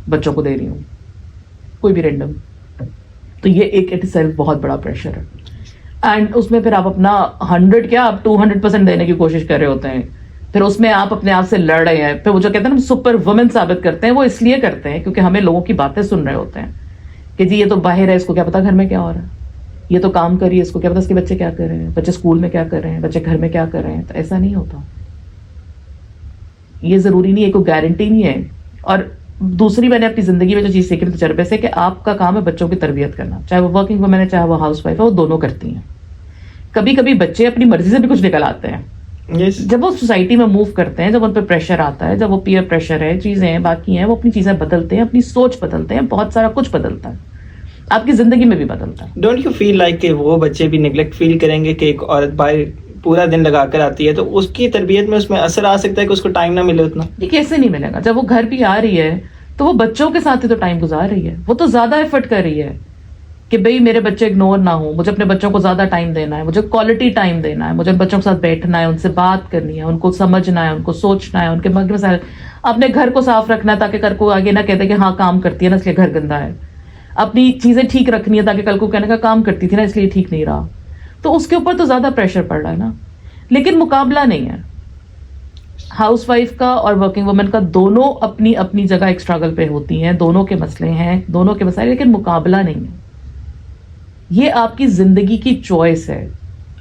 بچوں کو دے رہی ہوں, کوئی بھی رینڈم. تو یہ ایک اٹ سیلف بہت بڑا پریشر ہے, اینڈ اس میں پھر آپ اپنا 100 کیا آپ 200% دینے کی کوشش کر رہے ہوتے ہیں. پھر اس میں آپ اپنے آپ سے لڑ رہے ہیں. پھر وہ جو کہتے ہیں نا سپر وومن ثابت کرتے ہیں, وہ اس لیے کرتے ہیں کیونکہ ہمیں لوگوں کی باتیں سن رہے ہوتے ہیں کہ جی یہ تو باہر ہے, اس کو کیا پتا گھر میں کیا ہو رہا ہے, یہ تو کام کری ہے, اس کو کیا پتا اس کے بچے کیا کر رہے ہیں, بچے اسکول میں کیا کر رہے ہیں, بچے گھر میں کیا کر رہے ہیں. تو ایسا نہیں ہوتا, یہ ضروری نہیں ہے, کوئی گارنٹی نہیں ہے. اور دوسری میں نے اپنی زندگی میں جو چیز سیکھی تجربے سے کہ آپ کا کام ہے بچوں کی تربیت کرنا, چاہے وہ ورکنگ وومن ہے چاہے وہ ہاؤس وائف ہے, وہ دونوں کرتی ہیں. کبھی کبھی بچے اپنی مرضی سے بھی کچھ نکل آتے ہیں. جب وہ سوسائٹی میں موو کرتے ہیں, جب ان پہ پریشر آتا ہے, جب وہ پیئر پریشر ہے, چیزیں ہیں باقی ہیں, وہ اپنی چیزیں بدلتے ہیں, اپنی سوچ بدلتے ہیں, بہت سارا کچھ بدلتا ہے, آپ کی زندگی میں بھی بدلتا ہے. ڈونٹ یو فیل لائک کہ وہ بچے بھی نیگلیکٹ فیل کریں گے کہ ایک عورت باہر پورا دن لگا کر آتی ہے تو اس کی تربیت میں اس میں اثر آ سکتا ہے کہ اس کو ٹائم نہ ملے اتنا؟ دیکھیے ایسے نہیں ملے گا. جب وہ گھر بھی آ رہی ہے تو وہ بچوں کے ساتھ ہی تو ٹائم گزار رہی ہے, وہ تو زیادہ ایفرٹ کر رہی ہے کہ بھئی میرے بچے اگنور نہ ہوں, مجھے اپنے بچوں کو زیادہ ٹائم دینا ہے, مجھے کوالٹی ٹائم دینا ہے, مجھے بچوں کے ساتھ بیٹھنا ہے, ان سے بات کرنی ہے, ان کو سمجھنا ہے, ان کو سوچنا ہے, ان کے مسائل, اپنے گھر کو صاف رکھنا ہے تاکہ کل کو آگے نہ کہتے کہ ہاں کام کرتی ہے نا اس لیے گھر گندا ہے, اپنی چیزیں ٹھیک رکھنی ہے تاکہ کل کو کہنے کا کام کرتی تھی نا اس لیے ٹھیک نہیں رہا. تو اس کے اوپر تو زیادہ پریشر پڑ رہا ہے نا, لیکن مقابلہ نہیں ہے. ہاؤس وائف کا اور ورکنگ وومن کا دونوں اپنی اپنی جگہ ایک اسٹرگل پہ ہوتی ہیں, دونوں کے مسئلے ہیں, دونوں کے مسائل, لیکن مقابلہ نہیں ہے. یہ آپ کی زندگی کی چوائس ہے,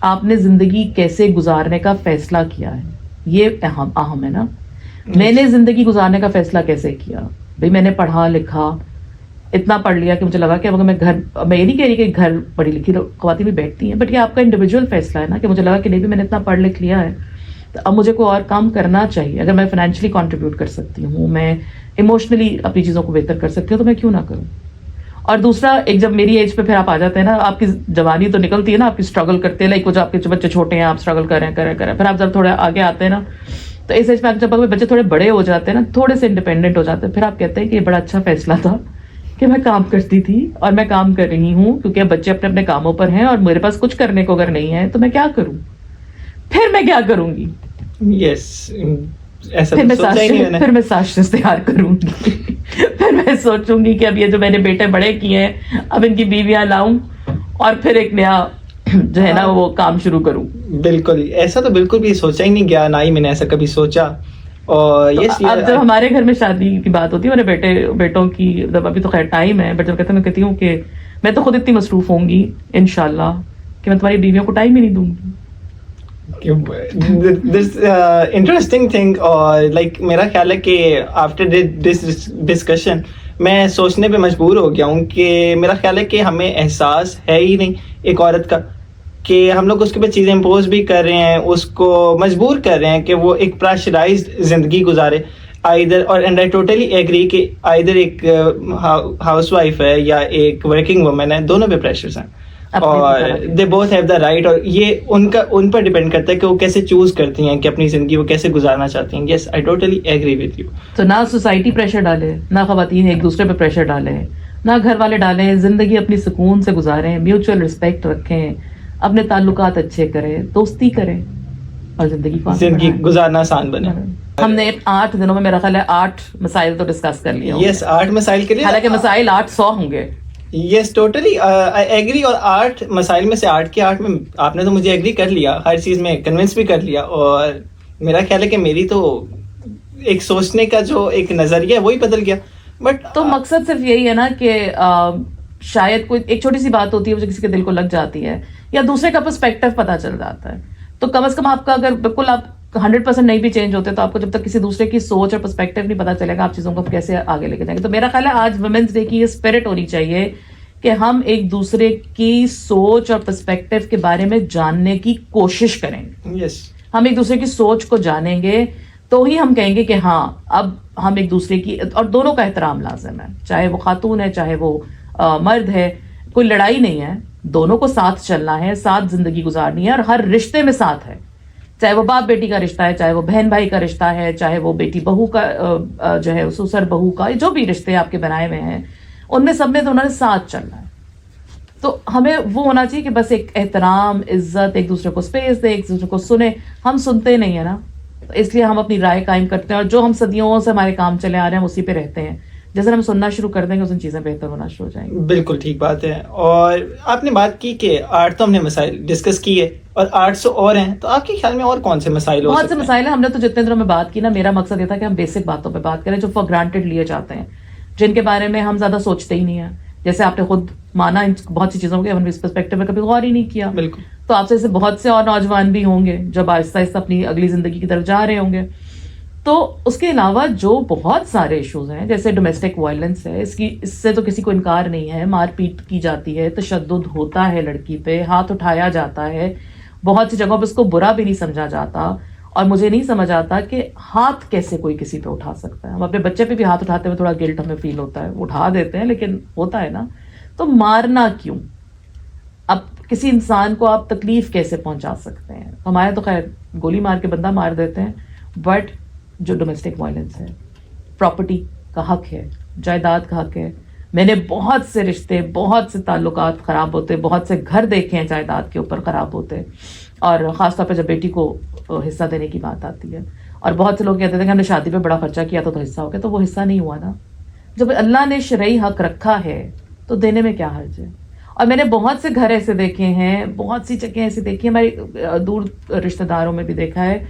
آپ نے زندگی کیسے گزارنے کا فیصلہ کیا ہے, یہ اہم ہے نا. میں نے زندگی گزارنے کا فیصلہ کیسے کیا, بھئی میں نے پڑھا لکھا, اتنا پڑھ لیا کہ مجھے لگا کہ اگر میں یہ نہیں کہہ رہی کہ گھر پڑھی لکھی خواتین بھی بیٹھتی ہیں, بٹ یہ آپ کا انڈیویجول فیصلہ ہے نا کہ مجھے لگا کہ نہیں بھی میں نے اتنا پڑھ لکھ لیا ہے تو اب مجھے کوئی اور کام کرنا چاہیے. اگر میں فائنینشلی کنٹریبیوٹ کر سکتی ہوں, میں ایموشنلی اپنی چیزوں کو بہتر کر سکتی ہوں, تو میں کیوں نہ کروں. اور دوسرا ایک جب میری ایج پہ پھر آپ آ جاتے ہیں نا, آپ کی جوانی تو نکلتی ہے نا, آپ کی اسٹرگل کرتے ہیں, لائک وہ جو آپ کے بچے چھوٹے ہیں آپ اسٹرگل کریں, پھر آپ جب تھوڑے آگے آتے ہیں نا تو اس ایج پہ جب بچے تھوڑے بڑے ہو جاتے ہیں نا, تھوڑے سے انڈیپینڈنٹ ہو جاتے ہیں, پھر آپ کہتے ہیں کہ یہ بڑا اچھا فیصلہ تھا کہ میں کام کرتی تھی اور میں کام کر رہی ہوں, کیونکہ بچے اپنے اپنے کاموں پر ہیں اور میرے پاس کچھ کرنے کو اگر نہیں ہے تو میں کیا کروں, پھر میں کیا کروں گی. یس, پھر میں ساش اختیار کروں گی, پھر میں سوچوں گی کہ اب یہ جو میں نے بیٹے بڑے کیے ہیں اب ان کی بیویاں لاؤں اور پھر ایک نیا جو ہے نا وہ کام شروع کروں. بالکل, ایسا تو بالکل بھی سوچا ہی نہیں گیا, نہ ہی میں نے ایسا کبھی سوچا. اور اب جب ہمارے گھر میں شادی کی بات ہوتی ہے میرے بیٹوں کی, جب ابھی تو خیر ٹائم ہے, بٹ جب میں کہتی ہوں کہ میں تو خود اتنی مصروف ہوں گی انشاءاللہ کہ میں تمہاری بیویوں کو ٹائم ہی نہیں دوں گی. دس انٹرسٹنگ تھنگ, اور لائک میرا خیال ہے کہ آفٹر دس ڈسکشن میں سوچنے پہ مجبور ہو گیا ہوں کہ میرا خیال ہے کہ ہمیں احساس ہے ہی نہیں ایک عورت کا کہ ہم لوگ اس کے اوپر چیزیں امپوز بھی کر رہے ہیں, اس کو مجبور کر رہے ہیں کہ وہ ایک پریشرائزڈ زندگی گزارے آئیدر, اور اینڈ آئی ٹوٹلی ایگری کہ آئیدر ایک ہاؤس وائف ہے یا ایک ورکنگ وومن ہے, دونوں پہ پریشرز ہیں اور they both have the right, اور یہ ان پر ڈیپینڈ کرتا ہے کہ وہ کیسے چوز کرتی ہیں کہ اپنی زندگی وہ کیسے گزارنا چاہتی ہیں. Yes, I totally agree with you. تو نہ سوسائٹی پریشر ڈالے, نہ خواتین ایک دوسرے پہ پریشر ڈالیں, نہ گھر والے ڈالیں, زندگی اپنی سکون سے گزاریں, میوچل رسپیکٹ رکھیں, اپنے تعلقات اچھے کریں, دوستی کریں اور زندگی گزارنا آسان بنے. ہم نے 8 دنوں میں میرا خیال ہے 8 مسائل تو ڈسکس کر لیے. یس, 8 مسائل کے لیے, حالانکہ مسائل 800 ہوں گے. یس ٹوٹلی آئی ایگری. اور آرٹ مسائل میں سے آرٹ میں آپ نے تو مجھے ایگری کر لیا, ہر چیز میں کنونس بھی کر لیا, اور میرا خیال ہے کہ میری تو ایک سوچنے کا جو ایک نظریہ ہے وہی بدل گیا. بٹ تو مقصد صرف یہی ہے نا کہ شاید کوئی ایک چھوٹی سی بات ہوتی ہے جو کسی کے دل کو لگ جاتی ہے, یا دوسرے کا پرسپیکٹو پتہ چل جاتا ہے, تو کم از کم آپ کا اگر بالکل آپ 100% نہیں بھی چینج ہوتے تو آپ کو جب تک کسی دوسرے کی سوچ اور پرسپیکٹو نہیں پتا چلے گا آپ چیزوں کو کیسے آگے لے کے جائیں گے. تو میرا خیال ہے آج ویمنس ڈے کی یہ اسپرٹ ہونی چاہیے کہ ہم ایک دوسرے کی سوچ اور پرسپیکٹو کے بارے میں جاننے کی کوشش کریں گے. یس, ہم ایک دوسرے کی سوچ کو جانیں گے تو ہی ہم کہیں گے کہ ہاں اب ہم ایک دوسرے کی, اور دونوں کا احترام لازم ہے, چاہے وہ خاتون ہے چاہے وہ مرد ہے. کوئی لڑائی نہیں ہے, دونوں کو ساتھ چلنا ہے, ساتھ زندگی گزارنی ہے, اور ہر رشتے میں ساتھ ہے, چاہے وہ باپ بیٹی کا رشتہ ہے, چاہے وہ بہن بھائی کا رشتہ ہے, چاہے وہ بیٹی بہو کا جو ہے سسر بہو کا, جو بھی رشتے آپ کے بنائے ہوئے ہیں ان میں سب میں تو انہوں نے ساتھ چلنا ہے. تو ہمیں وہ ہونا چاہیے کہ بس ایک احترام, عزت, ایک دوسرے کو اسپیس دے, ایک دوسرے کو سنے. ہم سنتے نہیں ہیں نا, اس لیے ہم اپنی رائے قائم کرتے ہیں, اور جو ہم صدیوں سے ہمارے کام چلے آ رہے ہیں اسی پہ رہتے ہیں. جیسے ہم سننا شروع کر دیں گے اس چیزیں بہتر ہونا شروع ہو جائیں گی. بالکل ٹھیک بات ہے. اور آپ نے بات کی کہ آرٹ تو ہم نے مسائل ڈسکس کیے, اور آرٹس اور ہیں, تو آپ کے خیال میں اور کون سے مسائل ہو بہت سکتے سے ہیں؟ مسائل ہیں. ہم نے تو جتنے دنوں میں بات کی نا, میرا مقصد یہ تھا کہ ہم بیسک باتوں پہ بات کریں جو فار گرانٹیڈ لیے جاتے ہیں, جن کے بارے میں ہم زیادہ سوچتے ہی نہیں ہیں. جیسے آپ نے خود مانا بہت سی چیزوں کے ہم نے اس پرسپیکٹو میں کبھی غور ہی نہیں کیا. بالکل. تو آپ سے ایسے بہت سے اور نوجوان بھی ہوں گے جب آہستہ آہستہ اپنی اگلی زندگی کی طرف جا رہے ہوں گے. تو اس کے علاوہ جو بہت سارے ایشوز ہیں, جیسے ڈومیسٹک وائلنس ہے, اس سے تو کسی کو انکار نہیں ہے. مار پیٹ کی جاتی ہے, تشدد ہوتا ہے لڑکی پہ, ہاتھ اٹھایا جاتا ہے, بہت سی جگہوں پہ اس کو برا بھی نہیں سمجھا جاتا. اور مجھے نہیں سمجھ آتا کہ ہاتھ کیسے کوئی کسی پہ اٹھا سکتا ہے. ہم اپنے بچے پہ بھی ہاتھ اٹھاتے ہوئے تھوڑا گلٹ ہمیں فیل ہوتا ہے, اٹھا دیتے ہیں لیکن ہوتا ہے نا. تو مارنا کیوں؟ اب کسی انسان کو آپ تکلیف کیسے پہنچا سکتے ہیں؟ ہمارے تو خیر گولی مار کے بندہ مار دیتے ہیں, بٹ جو ڈومیسٹک وائلنس ہے, پراپرٹی کا حق ہے, جائیداد کا حق ہے. میں نے بہت سے رشتے, بہت سے تعلقات خراب ہوتے, بہت سے گھر دیکھے ہیں جائیداد کے اوپر خراب ہوتے, اور خاص طور پہ جب بیٹی کو حصہ دینے کی بات آتی ہے. اور بہت سے لوگ کہتے تھے کہ ہم نے شادی پہ بڑا خرچہ کیا تو حصہ ہو گیا. تو وہ حصہ نہیں ہوا نا. جب اللہ نے شرعی حق رکھا ہے تو دینے میں کیا حرج ہے؟ اور میں نے بہت سے گھر ایسے دیکھے ہیں, بہت سی جگہیں ایسی دیکھی ہیں, ہماری دور رشتہ داروں میں بھی دیکھا ہے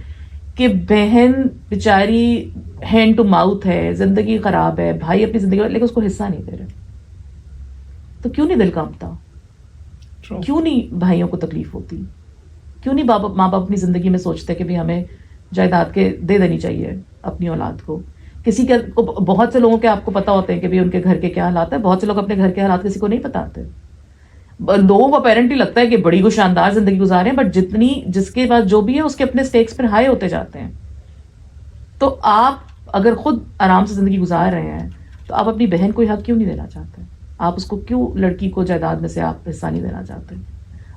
کہ بہن بیچاری ہینڈ ٹو ماؤتھ ہے, زندگی خراب ہے, بھائی اپنی زندگی میں, لیکن اس کو حصہ نہیں دے رہے. تو کیوں نہیں دل کانپتا؟ کیوں نہیں بھائیوں کو تکلیف ہوتی؟ کیوں نہیں ماں باپ اپنی زندگی میں سوچتے کہ بھی ہمیں جائیداد کے دے دینی چاہیے اپنی اولاد کو؟ کسی کے بہت سے لوگوں کے آپ کو پتا ہوتے ہیں کہ بھی ان کے گھر کے کیا حالات ہیں. بہت سے لوگ اپنے گھر کے حالات کسی کو نہیں بتاتے. لوگوں کو اپیرنٹلی لگتا ہے کہ بڑی کو شاندار زندگی گزارے ہیں, بٹ جس کے پاس جو بھی ہے اس کے اپنے سٹیکس پر ہائی ہوتے جاتے ہیں. تو آپ اگر خود آرام سے زندگی گزار رہے ہیں تو آپ اپنی بہن کو حق کیوں نہیں دینا چاہتے؟ آپ اس کو کیوں لڑکی کو جائیداد میں سے آپ حصہ نہیں دینا چاہتے؟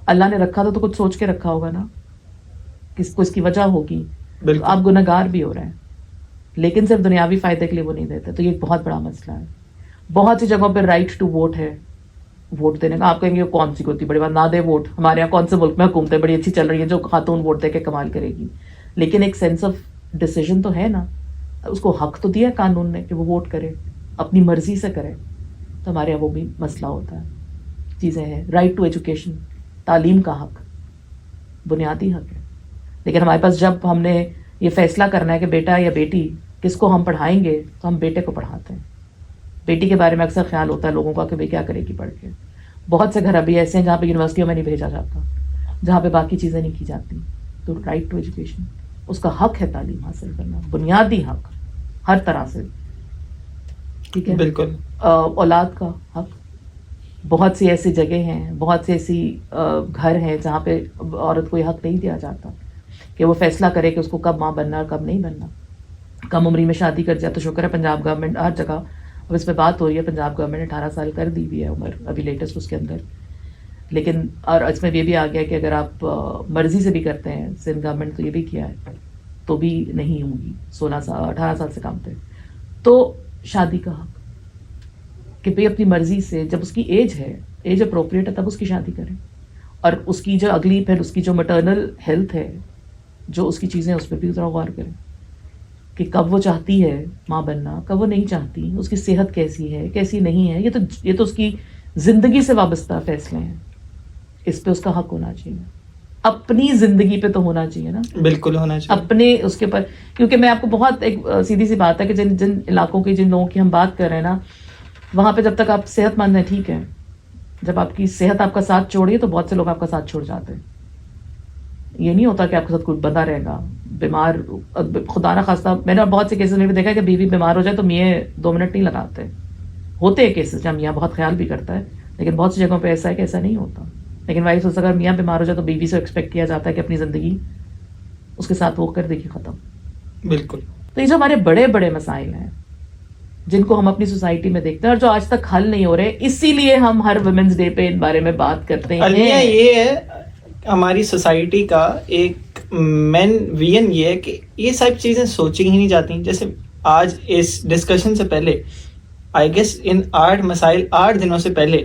اللہ نے رکھا تو کچھ سوچ کے رکھا ہوگا نا, کس کو اس کی وجہ ہوگی. آپ گنہگار بھی ہو رہے ہیں لیکن صرف دنیاوی فائدے کے لیے وہ نہیں دیتے. تو یہ ایک بہت بڑا مسئلہ ہے. بہت سی جگہوں پہ رائٹ ٹو ووٹ ہے, ووٹ دینے کا. آپ کہیں گے کون سی ہوتی بڑی بات, نہ دے ووٹ. ہمارے یہاں کون سے ملک میں حکومتیں بڑی اچھی چل رہی ہیں جو خاتون ووٹ دے کے کمال کرے گی, لیکن ایک سینس آف ڈیسیژن تو ہے نا. اس کو حق تو دیا قانون نے کہ وہ ووٹ کرے, اپنی مرضی سے کرے. تو ہمارے یہاں وہ بھی مسئلہ ہوتا ہے. چیزیں ہیں, رائٹ ٹو ایجوکیشن, تعلیم کا حق بنیادی حق ہے. لیکن ہمارے پاس جب ہم نے یہ فیصلہ کرنا ہے کہ بیٹا یا بیٹی کس کو ہم پڑھائیں گے, تو ہم بیٹے کو پڑھاتے ہیں. بیٹی کے بارے میں اکثر خیال ہوتا ہے لوگوں کا کہ بھائی کیا کرے گی پڑھ کے. بہت سے گھر ابھی ایسے ہیں جہاں پہ یونیورسٹیوں میں نہیں بھیجا جاتا, جہاں پہ باقی چیزیں نہیں کی جاتی. تو رائٹ ٹو ایجوکیشن, اس کا حق ہے تعلیم حاصل کرنا, بنیادی حق ہر طرح سے. ٹھیک ہے, بالکل. اولاد کا حق. بہت سی ایسی جگہ ہیں, بہت سی ایسی گھر ہیں جہاں پہ عورت کو یہ حق نہیں دیا جاتا کہ وہ فیصلہ کرے کہ اس کو کب ماں بننا اور کب نہیں بننا. کم عمری میں شادی کر جائے. تو شکر ہے پنجاب گورنمنٹ ہر جگہ اب اس پہ بات ہو رہی ہے, پنجاب گورنمنٹ نے 18 سال کر دی ہوئی ہے عمر ابھی لیٹسٹ اس کے اندر. لیکن اور اس میں یہ بھی آ گیا کہ اگر آپ مرضی سے بھی کرتے ہیں, سندھ گورنمنٹ تو یہ بھی کیا ہے, تو بھی نہیں ہوں گی 18 سال سے کم پہ. تو شادی کا حق کہ بھئی اپنی مرضی سے, جب اس کی ایج ہے, ایج اپروپریٹ ہے, تب اس کی شادی کریں. اور اس کی جو اگلی پھر اس کی جو مٹرنل ہیلتھ ہے, جو اس کی چیزیں, اس پہ بھی ذرا غور کریں کہ کب وہ چاہتی ہے ماں بننا, کب وہ نہیں چاہتی, اس کی صحت کیسی ہے کیسی نہیں ہے. یہ تو اس کی زندگی سے وابستہ فیصلے ہیں، اس پہ اس کا حق ہونا چاہیے، اپنی زندگی پہ تو ہونا چاہیے نا، بالکل ہونا چاہیے. اپنے اس کے پر. کیونکہ میں آپ کو بہت ایک سیدھی سی بات ہے کہ جن علاقوں کی، جن لوگوں کی ہم بات کر رہے ہیں نا، وہاں پہ جب تک آپ صحت مند ہیں ٹھیک ہے، جب آپ کی صحت آپ کا ساتھ چھوڑی تو بہت سے لوگ آپ کا ساتھ چھوڑ جاتے ہیں. یہ نہیں ہوتا کہ آپ کے ساتھ کوئی بندہ رہے گا بیمار. خدا نہ خواستہ میں نے بہت سے کیسز میں بھی دیکھا ہے کہ بیوی بیمار ہو جائے تو میاں 2 منٹ نہیں لگاتے. ہوتے ہیں کیسز جہاں میاں بہت خیال بھی کرتا ہے، لیکن بہت سی جگہوں پہ ایسا ہے کہ ایسا نہیں ہوتا. لیکن وائف اگر میاں بیمار ہو جائے تو بیوی سے ایکسپیکٹ کیا جاتا ہے کہ اپنی زندگی اس کے ساتھ وہ کر دے گی ختم. بالکل. تو یہ جو ہمارے بڑے بڑے مسائل ہیں جن کو ہم اپنی سوسائٹی میں دیکھتے ہیں اور جو آج تک حل نہیں ہو رہے، اسی لیے ہم ہر ویمنس ڈے پہ ان بارے میں بات کرتے المیہ ہیں. یہ ہے ہماری سوسائٹی کا ایک مین وین یہ ہے کہ یہ سب چیزیں سوچی ہی نہیں جاتی. جیسے آج اس ڈسکشن سے پہلے آئی گیس ان 8 مسائل 8 دنوں سے پہلے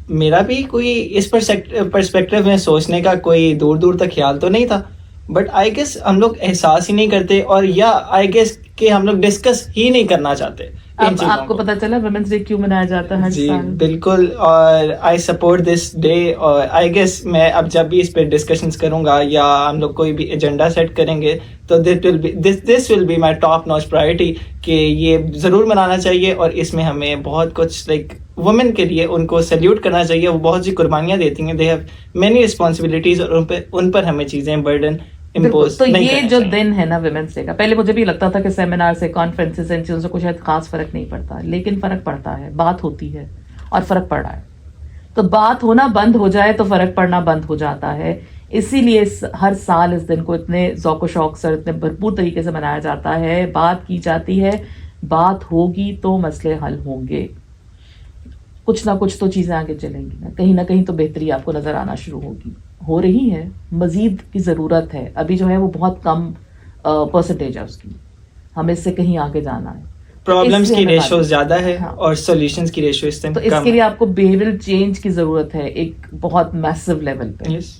میرا بھی کوئی اس پرسپیکٹو میں سوچنے کا کوئی دور دور تک خیال تو نہیں تھا. بٹ آئی گیس ہم لوگ احساس ہی نہیں کرتے، اور یا آئی گیس کہ ہم لوگ ڈسکس ہی نہیں کرنا چاہتے ان اب چیزوں آپ کو کو. پتا چلا ویمنس ڈے کیوں منایا جاتا ہے ہر جی سال؟ بالکل. اور آئی سپورٹ دس ڈے. اور آئی گیس میں اب جب بھی اس پہ ڈسکشنز کروں گا یا ہم لوگ کوئی بھی ایجنڈا سیٹ کریں گے تو this will be my top notch priority کہ یہ ضرور منانا چاہیے. اور اس میں ہمیں بہت کچھ لائک وومن کے لیے ان کو سیلیوٹ کرنا چاہیے. وہ بہت سی قربانیاں دیتی ہیں، دے ہیو مینی رسپانسبلٹیز، اور ان پر ہمیں چیزیں برڈن بالکل. امپوز تو نہیں یہ کرنے جو چاہیے. دن ہے نا ویمنس ڈے کا، پہلے مجھے بھی لگتا تھا کہ سیمینار سے، کانفرنس سے، ان چیزوں سے کچھ شاید خاص فرق نہیں پڑتا، لیکن فرق پڑتا ہے، بات ہوتی ہے اور فرق پڑ رہا ہے. تو بات ہونا بند ہو جائے تو فرق پڑنا بند ہو جاتا ہے. اسی لیے ہر سال اس دن کو اتنے ذوق و شوق سے، اتنے بھرپور طریقے سے منایا جاتا ہے. بات کی جاتی ہے، بات ہوگی تو مسئلے حل ہوں گے. کچھ نہ کچھ تو چیزیں آگے چلیں گی، نہ کہیں تو بہتری آپ کو نظر آنا شروع ہوگی. ہو رہی ہے، مزید کی ضرورت ہے. ابھی جو ہے وہ بہت کم پرسنٹیج ہے اس کی، ہمیں اس سے کہیں آگے جانا ہے. تو اس پرابلمس لیے کی ہمیں ریشو زیادہ ہے ہاں، اور سولوشنز کی ریشو اس تو ٹائم اس کم کے لیے ہے. آپ کو بیہیویئر چینج کی ضرورت ہے ایک بہت میسو لیول پہ. یس.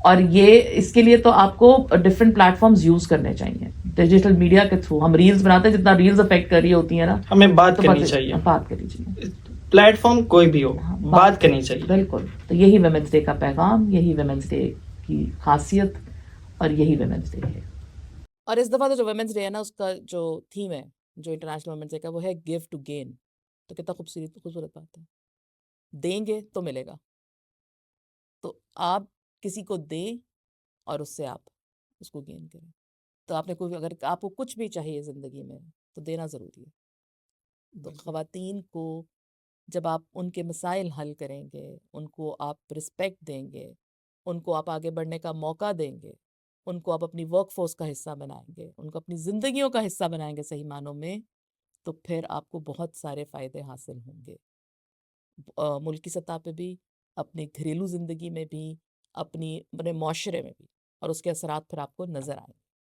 اور یہ اس کے لیے تو آپ کو ڈفرنٹ پلیٹ فارمز یوز کرنے چاہیے. ڈیجیٹل میڈیا کے تھرو ہم ریلز بناتے ہیں، جتنا ریلز افیکٹ کر رہی ہوتی ہیں نا، ہمیں بات تو کرنی چاہیے. بات کرنی چاہیے. پلیٹ فارم کوئی بھی ہو، ہاں، بات کرنی چاہیے. بالکل. تو یہی ویمنس ڈے کا پیغام، یہی ویمنس ڈے کی خاصیت، اور یہی ویمنس ڈے ہے. اور اس دفعہ تو جو ویمنس ڈے ہے نا، اس کا جو تھیم ہے، جو انٹرنیشنل ویمنس ڈے کا، وہ ہے گیو ٹو گین. تو کتنا خوبصورت بات ہے. دیں گے تو ملے گا. تو آپ کسی کو دیں اور اس سے آپ اس کو گین کریں. تو آپ نے کوئی، اگر آپ کو کچھ بھی چاہیے زندگی میں تو دینا ضروری ہے. تو خواتین کو جب آپ ان کے مسائل حل کریں گے، ان کو آپ رسپیکٹ دیں گے، ان کو آپ آگے بڑھنے کا موقع دیں گے، ان کو آپ اپنی ورک فورس کا حصہ بنائیں گے، ان کو اپنی زندگیوں کا حصہ بنائیں گے صحیح معنوں میں، تو پھر آپ کو بہت سارے فائدے حاصل ہوں گے، ملکی سطح پہ بھی، اپنی گھریلو زندگی میں بھی، اپنے معاشرے میں بھی، اور اس کے اثرات پھر آپ کو نظر آئیں گے.